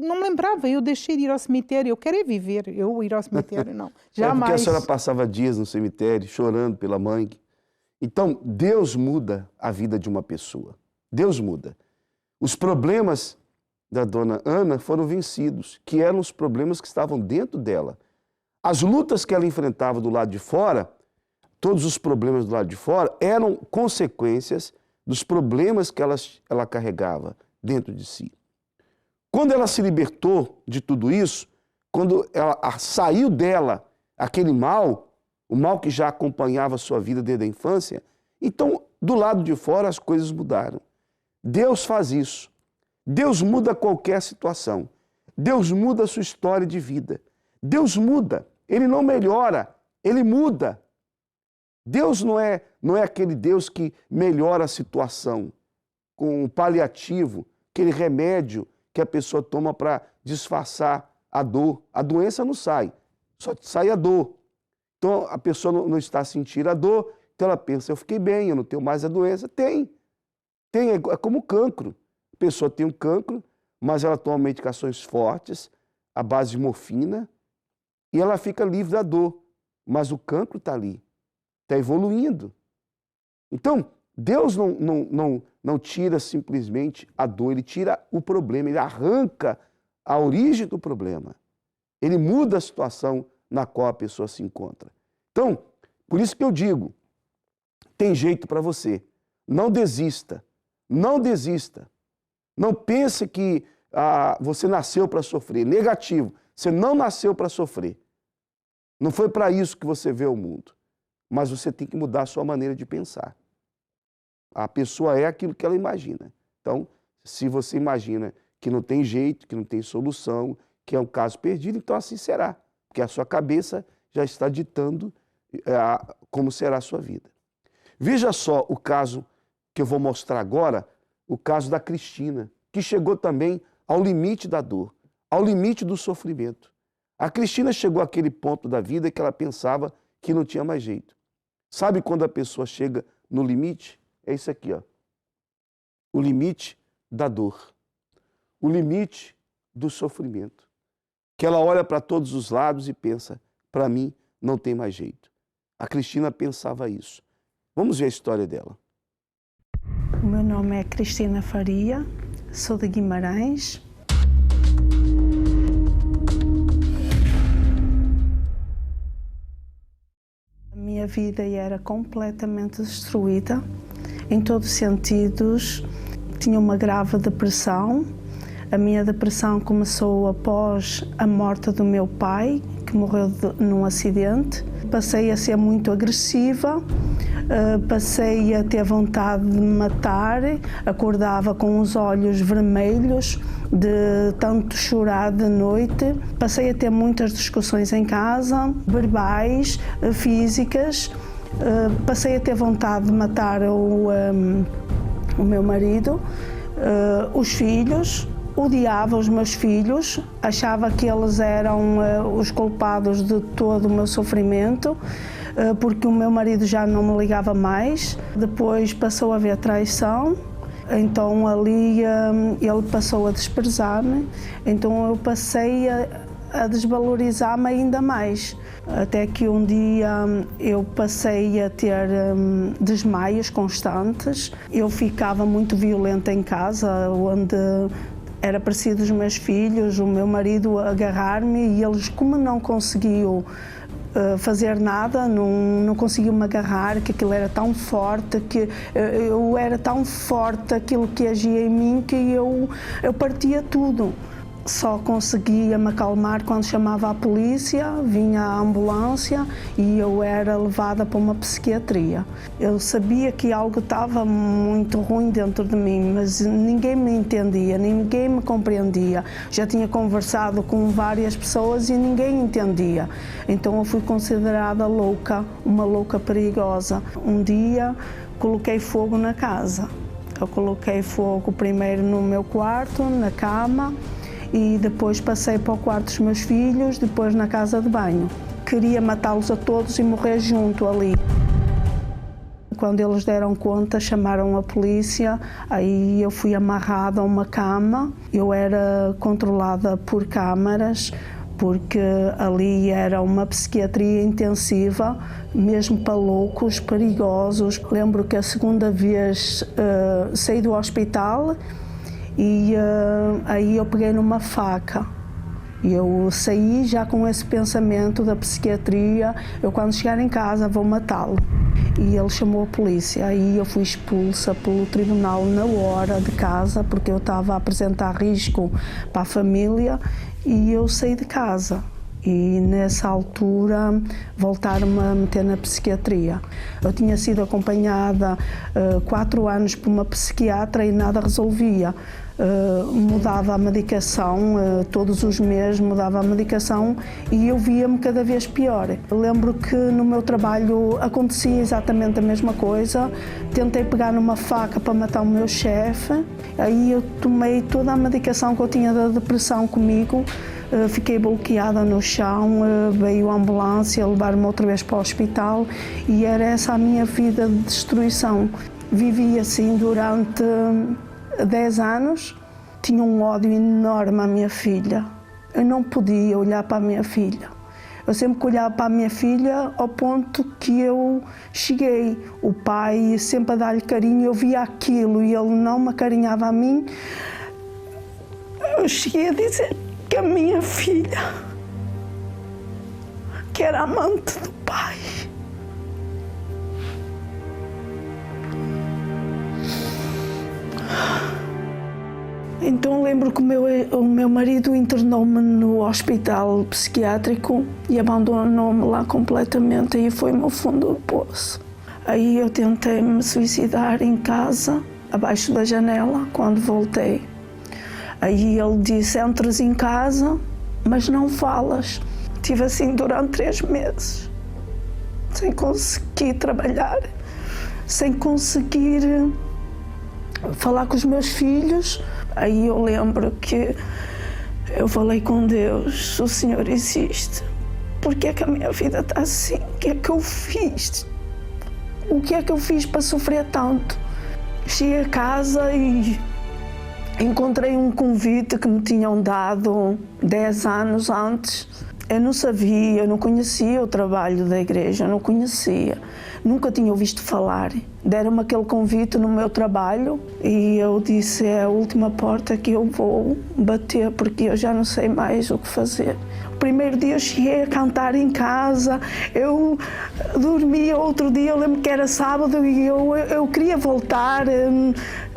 não me lembrava, eu deixei de ir ao cemitério, eu quero é viver, eu ir ao cemitério, não, jamais. É porque a senhora passava dias no cemitério, chorando pela mãe. Então, Deus muda a vida de uma pessoa, Deus muda. Os problemas da dona Ana foram vencidos, que eram os problemas que estavam dentro dela. As lutas que ela enfrentava do lado de fora, todos os problemas do lado de fora, eram consequências dos problemas que ela carregava dentro de si. Quando ela se libertou de tudo isso, quando ela saiu dela aquele mal, o mal que já acompanhava a sua vida desde a infância, então, do lado de fora, as coisas mudaram. Deus faz isso. Deus muda qualquer situação. Deus muda a sua história de vida. Deus muda. Ele não melhora, ele muda. Deus não é aquele Deus que melhora a situação com um paliativo, aquele remédio que a pessoa toma para disfarçar a dor. A doença não sai, só sai a dor. Então a pessoa não está sentindo a dor, então ela pensa, eu fiquei bem, eu não tenho mais a doença. Tem, é como cancro. A pessoa tem um cancro, mas ela toma medicações fortes, à base de morfina, e ela fica livre da dor. Mas o cancro está ali, está evoluindo. Então, Deus não tira simplesmente a dor, ele tira o problema, ele arranca a origem do problema. Ele muda a situação na qual a pessoa se encontra. Então, por isso que eu digo, tem jeito para você. Não desista, não desista. Não pense que você nasceu para sofrer. Negativo, você não nasceu para sofrer. Não foi para isso que você vê o mundo. Mas você tem que mudar a sua maneira de pensar. A pessoa é aquilo que ela imagina. Então, se você imagina que não tem jeito, que não tem solução, que é um caso perdido, então assim será. Porque a sua cabeça já está ditando como será a sua vida. Veja só o caso que eu vou mostrar agora, o caso da Cristina, que chegou também ao limite da dor, ao limite do sofrimento. A Cristina chegou àquele ponto da vida que ela pensava que não tinha mais jeito. Sabe quando a pessoa chega no limite? É isso aqui, ó. O limite da dor. O limite do sofrimento. Que ela olha para todos os lados e pensa, para mim não tem mais jeito. A Cristina pensava isso. Vamos ver a história dela. O meu nome é Cristina Faria, sou de Guimarães. A minha vida era completamente destruída, em todos os sentidos. Tinha uma grave depressão. A minha depressão começou após a morte do meu pai, que morreu num acidente. Passei a ser muito agressiva, passei a ter vontade de me matar, acordava com os olhos vermelhos de tanto chorar de noite. Passei a ter muitas discussões em casa, verbais, físicas. Passei a ter vontade de matar o meu marido, os filhos. Odiava os meus filhos, achava que eles eram os culpados de todo o meu sofrimento, porque o meu marido já não me ligava mais. Depois passou a haver traição, então ali ele passou a desprezar-me, então eu passei a desvalorizar-me ainda mais. Até que um dia eu passei a ter desmaios constantes, eu ficava muito violenta em casa, onde era preciso os meus filhos, o meu marido agarrar-me e eles, como não conseguiu fazer nada, não conseguiu me agarrar, que aquilo era tão forte, que eu era tão forte aquilo que agia em mim que eu partia tudo. Só conseguia me acalmar quando chamava a polícia, vinha a ambulância e eu era levada para uma psiquiatria. Eu sabia que algo estava muito ruim dentro de mim, mas ninguém me entendia, ninguém me compreendia. Já tinha conversado com várias pessoas e ninguém entendia. Então eu fui considerada louca, uma louca perigosa. Um dia coloquei fogo na casa. Eu coloquei fogo primeiro no meu quarto, na cama, e depois passei para o quarto dos meus filhos, depois na casa de banho. Queria matá-los a todos e morrer junto ali. Quando eles deram conta, chamaram a polícia, aí eu fui amarrada a uma cama. Eu era controlada por câmaras, porque ali era uma psiquiatria intensiva, mesmo para loucos, perigosos. Lembro que a segunda vez saí do hospital, e aí eu peguei numa faca. Eu saí já com esse pensamento da psiquiatria, eu quando chegar em casa vou matá-lo. E ele chamou a polícia, aí eu fui expulsa pelo tribunal na hora de casa, porque eu estava a apresentar risco para a família, e eu saí de casa. E nessa altura voltaram-me a meter na psiquiatria. Eu tinha sido acompanhada 4 anos por uma psiquiatra e nada resolvia. Mudava a medicação, todos os meses mudava a medicação e eu via-me cada vez pior. Eu lembro que no meu trabalho acontecia exatamente a mesma coisa. Tentei pegar numa faca para matar o meu chefe, aí eu tomei toda a medicação que eu tinha da depressão comigo. Fiquei bloqueada no chão, veio a ambulância levar-me outra vez para o hospital e era essa a minha vida de destruição. Vivi assim durante 10 anos, tinha um ódio enorme à minha filha. Eu não podia olhar para a minha filha. Eu sempre olhava para a minha filha ao ponto que eu cheguei. O pai sempre a dar-lhe carinho, eu via aquilo e ele não me acarinhava a mim. Eu cheguei a dizer que a minha filha, que era amante do pai, Então lembro que o meu marido internou-me no hospital psiquiátrico e abandonou-me lá completamente, e foi o meu fundo do poço. Aí eu tentei me suicidar em casa, abaixo da janela, quando voltei. Aí ele disse: entras em casa, mas não falas. Estive assim durante 3 meses, sem conseguir trabalhar, sem conseguir falar com os meus filhos. Aí eu lembro que eu falei com Deus: o Senhor existe. Por que é que a minha vida está assim? O que é que eu fiz? O que é que eu fiz para sofrer tanto? Cheguei a casa e encontrei um convite que me tinham dado 10 anos antes. Eu não sabia, eu não conhecia o trabalho da igreja, eu não conhecia. Nunca tinha ouvido falar. Deram-me aquele convite no meu trabalho e eu disse: é a última porta que eu vou bater, porque eu já não sei mais o que fazer. O primeiro dia eu cheguei a cantar em casa, eu dormia, outro dia eu lembro que era sábado e eu queria voltar.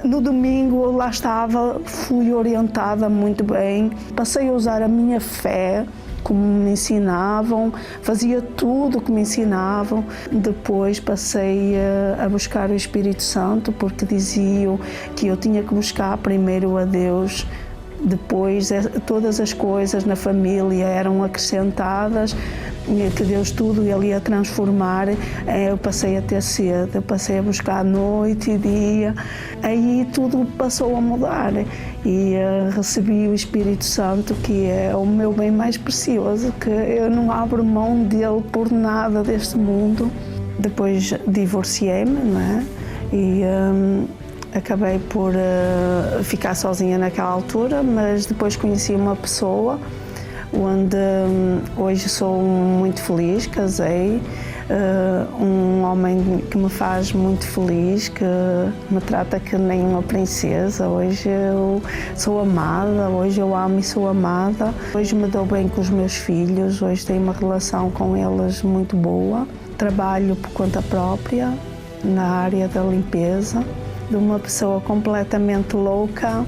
No domingo eu lá estava, fui orientada muito bem, passei a usar a minha fé, como me ensinavam, fazia tudo o que me ensinavam. Depois passei a buscar o Espírito Santo, porque diziam que eu tinha que buscar primeiro a Deus, depois todas as coisas na família eram acrescentadas, que Deus tudo Ele ia transformar. Eu passei a ter sede, eu passei a buscar noite e dia, aí tudo passou a mudar e recebi o Espírito Santo, que é o meu bem mais precioso, que eu não abro mão dele por nada deste mundo. Depois divorciei-me, não é? E acabei por ficar sozinha naquela altura, mas depois conheci uma pessoa onde hoje sou muito feliz, casei, um homem que me faz muito feliz, que me trata que nem uma princesa. Hoje eu sou amada, hoje eu amo e sou amada. Hoje me dou bem com os meus filhos, hoje tenho uma relação com eles muito boa. Trabalho por conta própria na área da limpeza. De uma pessoa completamente louca,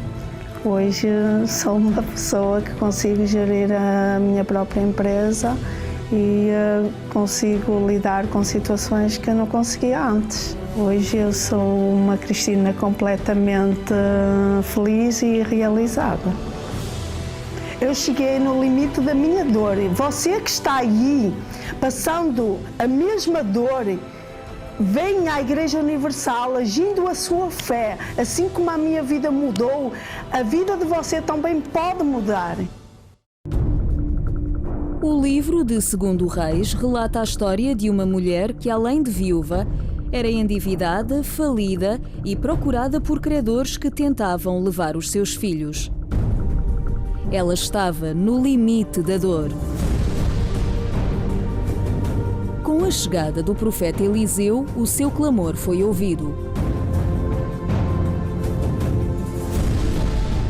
hoje sou uma pessoa que consigo gerir a minha própria empresa e consigo lidar com situações que eu não conseguia antes. Hoje eu sou uma Cristina completamente feliz e realizada. Eu cheguei no limite da minha dor. Você que está aí passando a mesma dor, venha à Igreja Universal, agindo a sua fé, assim como a minha vida mudou, a vida de você também pode mudar. O livro de 2 Reis relata a história de uma mulher que, além de viúva, era endividada, falida e procurada por credores que tentavam levar os seus filhos. Ela estava no limite da dor. Com a chegada do profeta Eliseu, o seu clamor foi ouvido.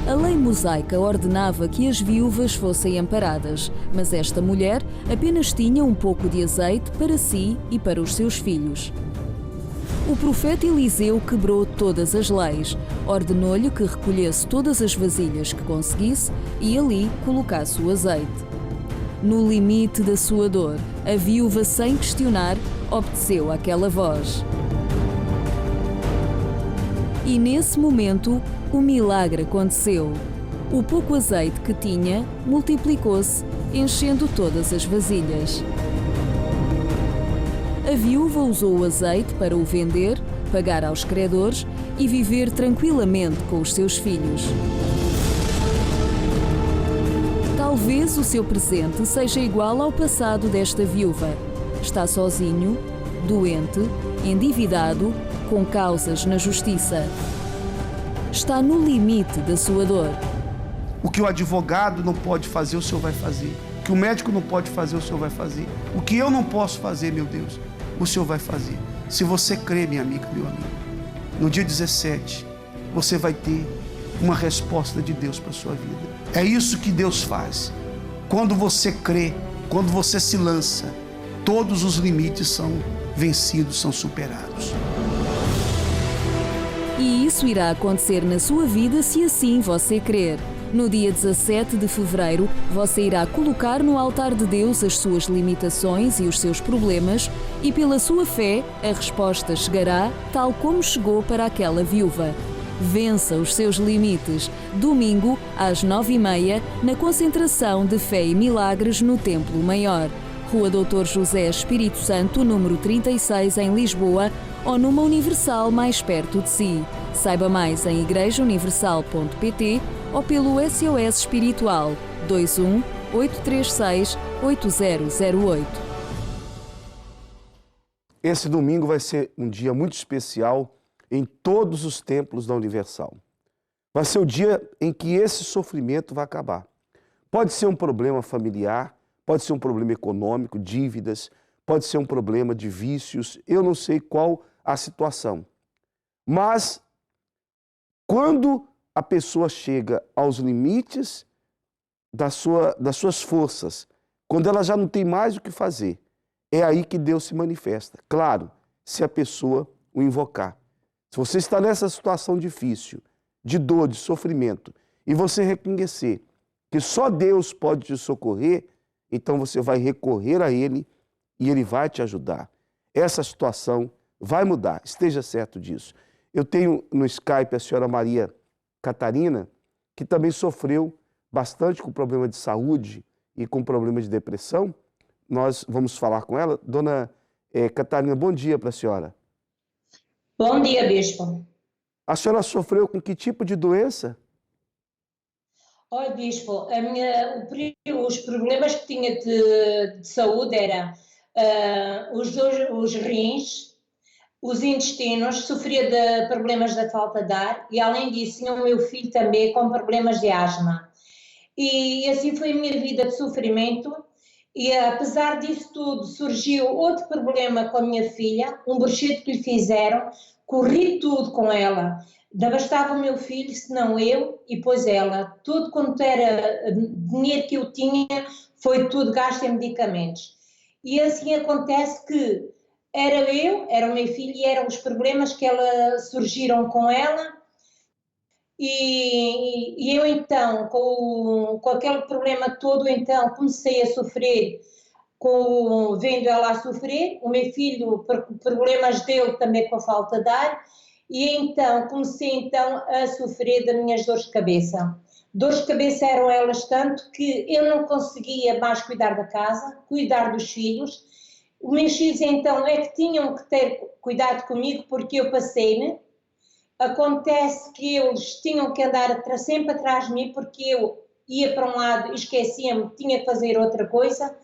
A lei mosaica ordenava que as viúvas fossem amparadas, mas esta mulher apenas tinha um pouco de azeite para si e para os seus filhos. O profeta Eliseu quebrou todas as leis, ordenou-lhe que recolhesse todas as vasilhas que conseguisse e ali colocasse o azeite. No limite da sua dor, a viúva, sem questionar, obedeceu àquela voz. E nesse momento, o milagre aconteceu. O pouco azeite que tinha multiplicou-se, enchendo todas as vasilhas. A viúva usou o azeite para o vender, pagar aos credores e viver tranquilamente com os seus filhos. Talvez o seu presente seja igual ao passado desta viúva. Está sozinho, doente, endividado, com causas na justiça. Está no limite da sua dor. O que o advogado não pode fazer, o Senhor vai fazer. O que o médico não pode fazer, o Senhor vai fazer. O que eu não posso fazer, meu Deus, o Senhor vai fazer. Se você crê, minha amiga, meu amigo, no dia 17, você vai ter uma resposta de Deus para a sua vida. É isso que Deus faz. Quando você crê, quando você se lança, todos os limites são vencidos, são superados. E isso irá acontecer na sua vida se assim você crer. No dia 17 de fevereiro, você irá colocar no altar de Deus as suas limitações e os seus problemas e, pela sua fé, a resposta chegará tal como chegou para aquela viúva. Vença os seus limites. Domingo, às 9h30, na concentração de Fé e Milagres no Templo Maior. Rua Dr. José Espírito Santo, número 36, em Lisboa, ou numa Universal mais perto de si. Saiba mais em igrejauniversal.pt ou pelo SOS Espiritual 21 836 8008. Esse domingo vai ser um dia muito especial em todos os templos da Universal. Vai ser o dia em que esse sofrimento vai acabar. Pode ser um problema familiar, pode ser um problema econômico, dívidas, pode ser um problema de vícios, eu não sei qual a situação. Mas, quando a pessoa chega aos limites das suas forças, quando ela já não tem mais o que fazer, é aí que Deus se manifesta. Claro, se a pessoa o invocar. Se você está nessa situação difícil, de dor, de sofrimento, e você reconhecer que só Deus pode te socorrer, então você vai recorrer a Ele e Ele vai te ajudar. Essa situação vai mudar, esteja certo disso. Eu tenho no Skype a senhora Maria Catarina, que também sofreu bastante com problema de saúde e com problema de depressão. Nós vamos falar com ela. Dona Catarina, bom dia para a senhora. Bom dia, bispo. A senhora sofreu com que tipo de doença? Olha, bispo, os problemas que tinha de saúde eram os rins, os intestinos, sofria de problemas da falta de ar e, além disso, tinha o meu filho também com problemas de asma. E assim foi a minha vida de sofrimento e, apesar disso tudo, surgiu outro problema com a minha filha, um bruxedo que lhe fizeram, corri tudo com ela. Não bastava o meu filho, senão eu e depois ela. Tudo quanto era dinheiro que eu tinha foi tudo gasto em medicamentos. E assim acontece que era o meu filho e eram os problemas que ela surgiram com ela. E eu então, com aquele problema todo, então comecei a sofrer, vendo ela a sofrer, o meu filho, problemas dele também com a falta de ar, e então comecei então a sofrer das minhas dores de cabeça. Dores de cabeça eram elas tanto que eu não conseguia mais cuidar da casa, cuidar dos filhos. Os meus filhos então é que tinham que ter cuidado comigo porque eu passei-me. Acontece que eles tinham que andar sempre atrás de mim porque eu ia para um lado e esquecia-me, tinha que fazer outra coisa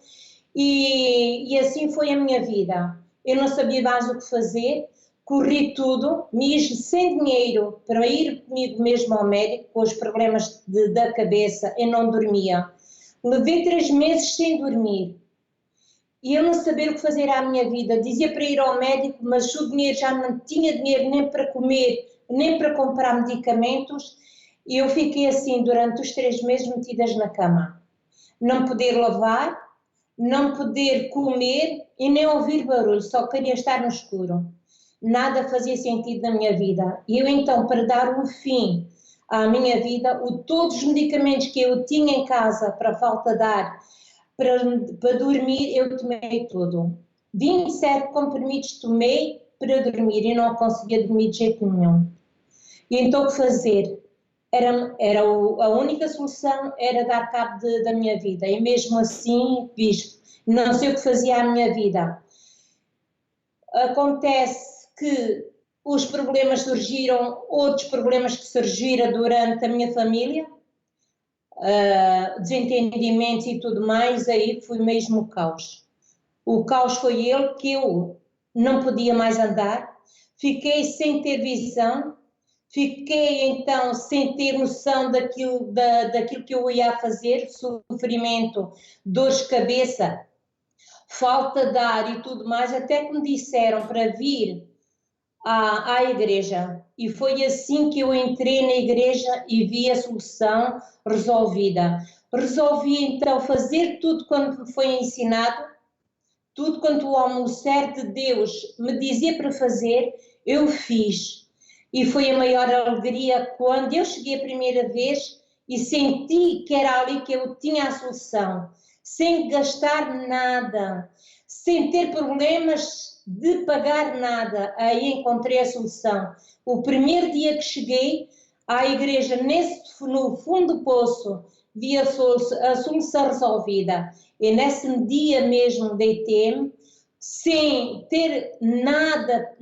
e assim foi a minha vida. Eu não sabia mais o que fazer, corri tudo, mesmo sem dinheiro para ir comigo mesmo ao médico, com os problemas da cabeça, eu não dormia. Levei 3 meses sem dormir e eu não sabia o que fazer à minha vida. Dizia para ir ao médico, mas o dinheiro já não tinha dinheiro nem para comer, nem para comprar medicamentos, e eu fiquei assim durante os 3 meses metidas na cama. Não poder lavar, não poder comer e nem ouvir barulho, só queria estar no escuro. Nada fazia sentido na minha vida. E eu então, para dar um fim à minha vida, todos os medicamentos que eu tinha em casa para falta de ar, para dormir, eu tomei tudo. 27 comprimidos tomei para dormir e não conseguia dormir de jeito nenhum. E então o que fazer? A única solução era dar cabo da minha vida. E mesmo assim, bispo, não sei o que fazia à minha vida. Acontece que os problemas surgiram, outros problemas que surgiram durante a minha família, desentendimentos e tudo mais, aí foi mesmo o caos. O caos foi ele que eu não podia mais andar, fiquei sem ter visão, fiquei então sem ter noção daquilo que eu ia fazer, sofrimento, dores de cabeça, falta de ar e tudo mais, até que me disseram para vir à igreja. E foi assim que eu entrei na igreja e vi a solução resolvida. Resolvi então fazer tudo quanto me foi ensinado, tudo quanto o homem certo de Deus me dizia para fazer, eu fiz. E foi a maior alegria quando eu cheguei a primeira vez e senti que era ali que eu tinha a solução, sem gastar nada, sem ter problemas de pagar nada. Aí encontrei a solução. O primeiro dia que cheguei à igreja, no fundo do poço, vi a solução resolvida. E nesse dia mesmo deitei-me, sem ter nada,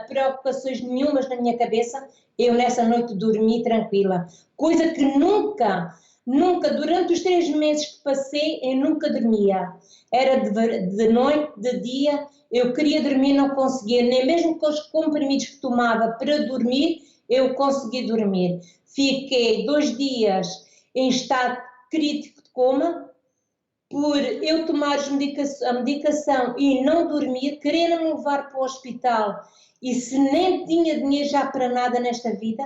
preocupações nenhumas na minha cabeça, eu nessa noite dormi tranquila. Coisa que nunca, durante os 3 meses que passei, eu nunca dormia. Era de noite, de dia, eu queria dormir, não conseguia. Nem mesmo com os comprimidos que tomava para dormir, eu consegui dormir. Fiquei 2 dias em estado crítico de coma, por eu tomar a medicação e não dormir, querendo me levar para o hospital, e se nem tinha dinheiro já para nada nesta vida,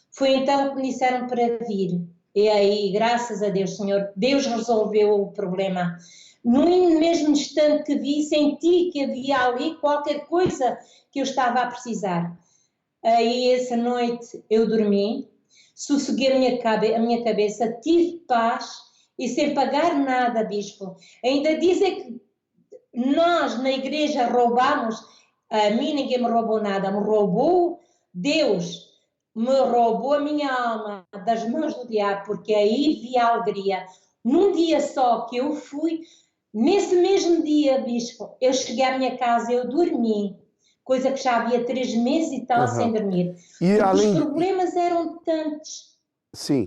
foi então que me disseram para vir. E aí, graças a Deus, Senhor, Deus resolveu o problema. No mesmo instante que vi, senti que havia ali qualquer coisa que eu estava a precisar. Aí, essa noite, eu dormi, sosseguei a minha cabeça, tive paz, e sem pagar nada, bispo. Ainda dizem que nós na igreja roubamos, a mim ninguém me roubou nada, me roubou Deus, me roubou a minha alma das mãos do diabo, porque aí vi a alegria. Num dia só que eu fui, nesse mesmo dia, bispo, eu cheguei à minha casa, eu dormi, coisa que já havia 3 meses e tal sem dormir. E além... Os problemas eram tantos. Sim.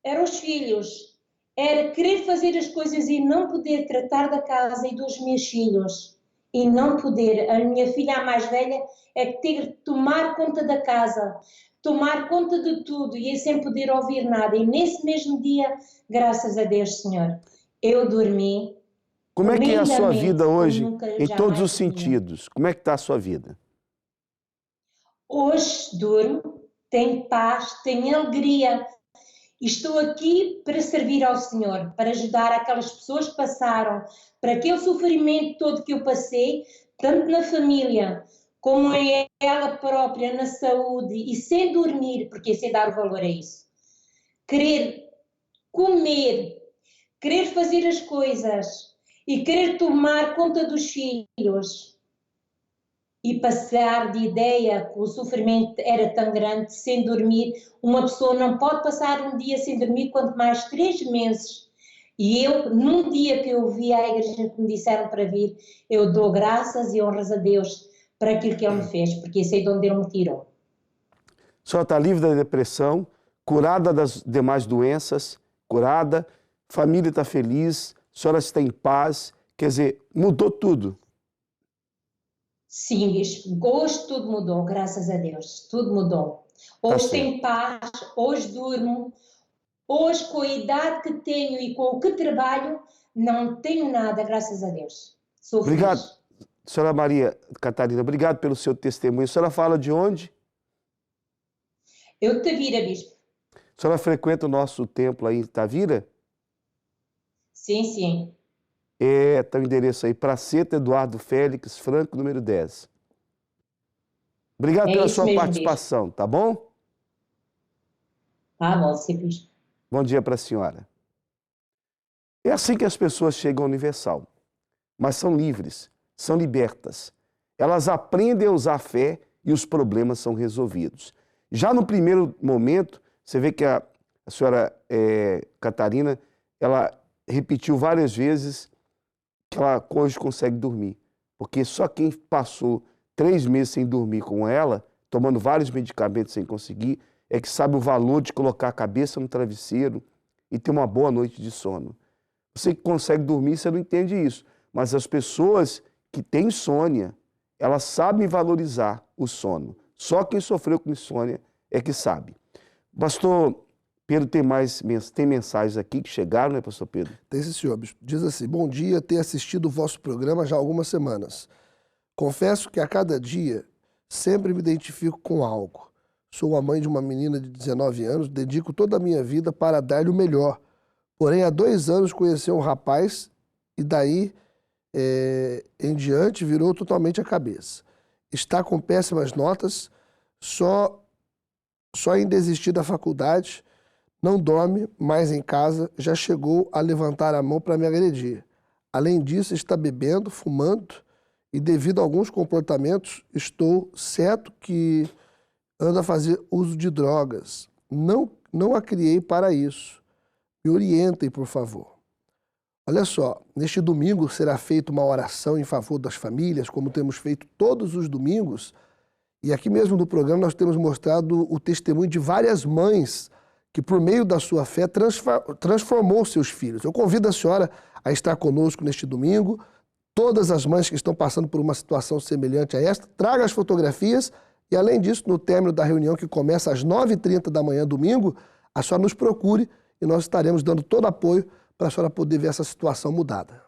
Eram os filhos, era querer fazer as coisas e não poder tratar da casa e dos meus filhos, e não poder. A minha filha, a mais velha, é que ter de tomar conta da casa, tomar conta de tudo, e sem poder ouvir nada. E nesse mesmo dia, graças a Deus, Senhor, eu dormi. Como é que é a sua vida hoje, em todos os sentidos? Como é que está a sua vida? Hoje durmo, tenho paz, tenho alegria. Estou aqui para servir ao Senhor, para ajudar aquelas pessoas que passaram, para aquele sofrimento todo que eu passei, tanto na família, como em ela própria, na saúde, e sem dormir, porque eu sei dar o valor a isso. Querer comer, querer fazer as coisas e querer tomar conta dos filhos. E passar de ideia que o sofrimento era tão grande, sem dormir. Uma pessoa não pode passar um dia sem dormir, quanto mais 3 meses. E eu, num dia que eu vi a igreja que me disseram para vir, eu dou graças e honras a Deus para aquilo que Ele me fez, porque eu sei de onde Ele me tirou. A senhora está livre da depressão, curada das demais doenças, curada, família está feliz, a senhora está em paz, quer dizer, mudou tudo. Sim, bispo, hoje tudo mudou, graças a Deus, tudo mudou. Hoje tenho paz, hoje durmo, hoje com a idade que tenho e com o que trabalho, não tenho nada, graças a Deus. Sou feliz. Obrigado, senhora Maria Catarina, obrigado pelo seu testemunho. A senhora fala de onde? Eu, Tavira, bispo. A senhora frequenta o nosso templo aí em Tavira? Sim, sim. Está o endereço aí, Praceta Eduardo Félix Franco, número 10. Obrigado pela sua participação, tá bom? Tá bom, sim, bispo. Bom dia para a senhora. É assim que as pessoas chegam ao Universal, mas são livres, são libertas. Elas aprendem a usar a fé e os problemas são resolvidos. Já no primeiro momento, você vê que a senhora Catarina, ela repetiu várias vezes que ela hoje consegue dormir, porque só quem passou 3 meses sem dormir com ela, tomando vários medicamentos sem conseguir, é que sabe o valor de colocar a cabeça no travesseiro e ter uma boa noite de sono. Você que consegue dormir, você não entende isso, mas as pessoas que têm insônia, elas sabem valorizar o sono. Só quem sofreu com insônia é que sabe. Pastor Pedro, tem mensagens aqui que chegaram, né, pastor Pedro? Tem sim, senhor. Diz assim: bom dia, tenho assistido o vosso programa já há algumas semanas. Confesso que a cada dia sempre me identifico com algo. Sou a mãe de uma menina de 19 anos, dedico toda a minha vida para dar-lhe o melhor. Porém, há 2 anos conheci um rapaz e daí em diante virou totalmente a cabeça. está com péssimas notas, só em desistir da faculdade, não dorme mais em casa, já chegou a levantar a mão para me agredir. Além disso, está bebendo, fumando e, devido a alguns comportamentos, estou certo que anda a fazer uso de drogas. Não a criei para isso. Me orientem, por favor. Olha só, neste domingo será feita uma oração em favor das famílias, como temos feito todos os domingos. E aqui mesmo no programa nós temos mostrado o testemunho de várias mães que, por meio da sua fé, transformou seus filhos. Eu convido a senhora a estar conosco neste domingo. Todas as mães que estão passando por uma situação semelhante a esta, traga as fotografias e, além disso, no término da reunião que começa às 9h30 da manhã, domingo, a senhora nos procure e nós estaremos dando todo apoio para a senhora poder ver essa situação mudada.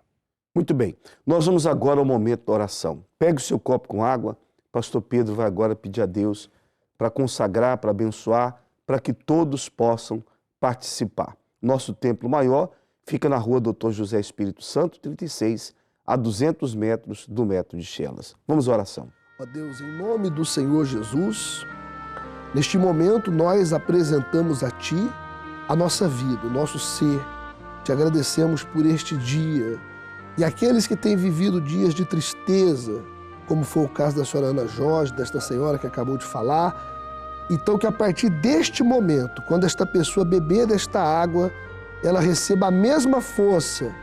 Muito bem. Nós vamos agora ao momento da oração. Pegue o seu copo com água. Pastor Pedro vai agora pedir a Deus para consagrar, para abençoar, para que todos possam participar. Nosso templo maior fica na rua Dr. José Espírito Santo, 36, a 200 metros do metro de Chelas. Vamos à oração. Ó Deus, em nome do Senhor Jesus, neste momento nós apresentamos a Ti a nossa vida, o nosso ser. Te agradecemos por este dia. E aqueles que têm vivido dias de tristeza, como foi o caso da senhora Ana Jorge, desta senhora que acabou de falar, então que a partir deste momento, quando esta pessoa beber desta água, ela receba a mesma força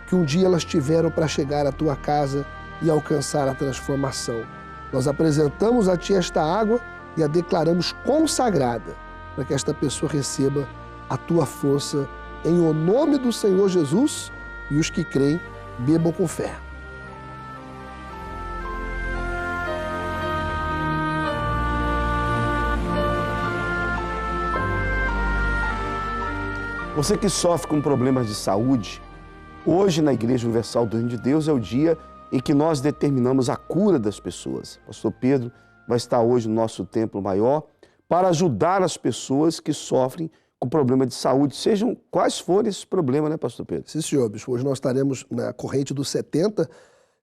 que um dia elas tiveram para chegar à tua casa e alcançar a transformação. Nós apresentamos a Ti esta água e a declaramos consagrada, para que esta pessoa receba a Tua força em o nome do Senhor Jesus, e os que creem bebam com fé. Você que sofre com problemas de saúde, hoje na Igreja Universal do Reino de Deus é o dia em que nós determinamos a cura das pessoas. Pastor Pedro vai estar hoje no nosso templo maior para ajudar as pessoas que sofrem com problema de saúde, sejam quais forem esses problemas, né, Pastor Pedro? Sim, senhor, bispo. Hoje nós estaremos na corrente dos 70,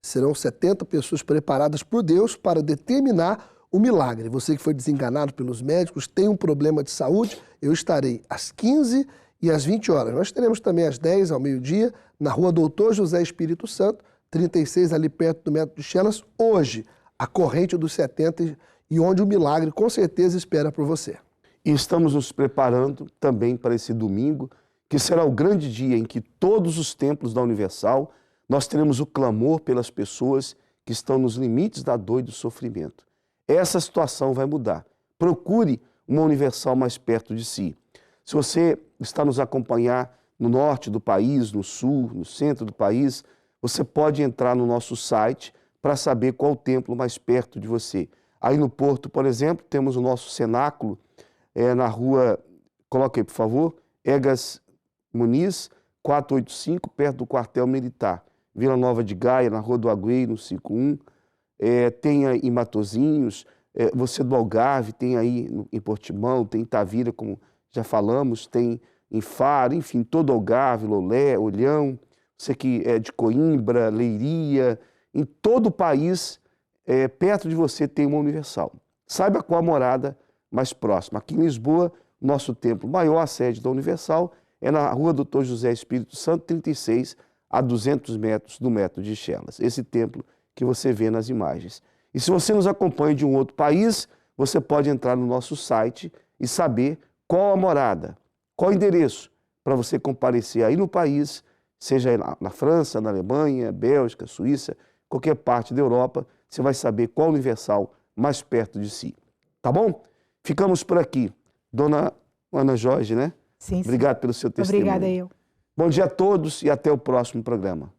serão 70 pessoas preparadas por Deus para determinar o milagre. Você que foi desenganado pelos médicos, tem um problema de saúde, eu estarei às 15 e às 20 horas. Nós teremos também às 10, ao meio-dia, na rua Dr. José Espírito Santo, 36, ali perto do metro de Chelas, hoje, a corrente dos 70 e onde o milagre com certeza espera por você. E estamos nos preparando também para esse domingo, que será o grande dia em que todos os templos da Universal nós teremos o clamor pelas pessoas que estão nos limites da dor e do sofrimento. Essa situação vai mudar. Procure uma Universal mais perto de si. Se você está nos acompanhar no norte do país, no sul, no centro do país, você pode entrar no nosso site para saber qual o templo mais perto de você. Aí no Porto, por exemplo, temos o nosso cenáculo, na rua, coloque aí por favor, Egas Muniz, 485, perto do quartel militar. Vila Nova de Gaia, na rua do Agüeiro, no 51. Tem aí em Matozinhos, você do Algarve, tem aí em Portimão, tem em Tavira, como já falamos, tem em Faro, enfim, todo Algarve, Lolé, Olhão, você que é de Coimbra, Leiria, em todo o país, perto de você tem uma Universal. Saiba qual a morada mais próxima. Aqui em Lisboa, nosso templo maior, a sede da Universal, é na rua Dr. José Espírito Santo, 36, a 200 metros do metro de Chelas. Esse templo que você vê nas imagens. E se você nos acompanha de um outro país, você pode entrar no nosso site e saber qual a morada, qual o endereço, para você comparecer aí no país, seja na França, na Alemanha, Bélgica, Suíça, qualquer parte da Europa, você vai saber qual Universal mais perto de si. Tá bom? Ficamos por aqui. Dona Ana Jorge, né? Sim, sim. Obrigado pelo seu testemunho. Obrigada eu. Bom dia a todos e até o próximo programa.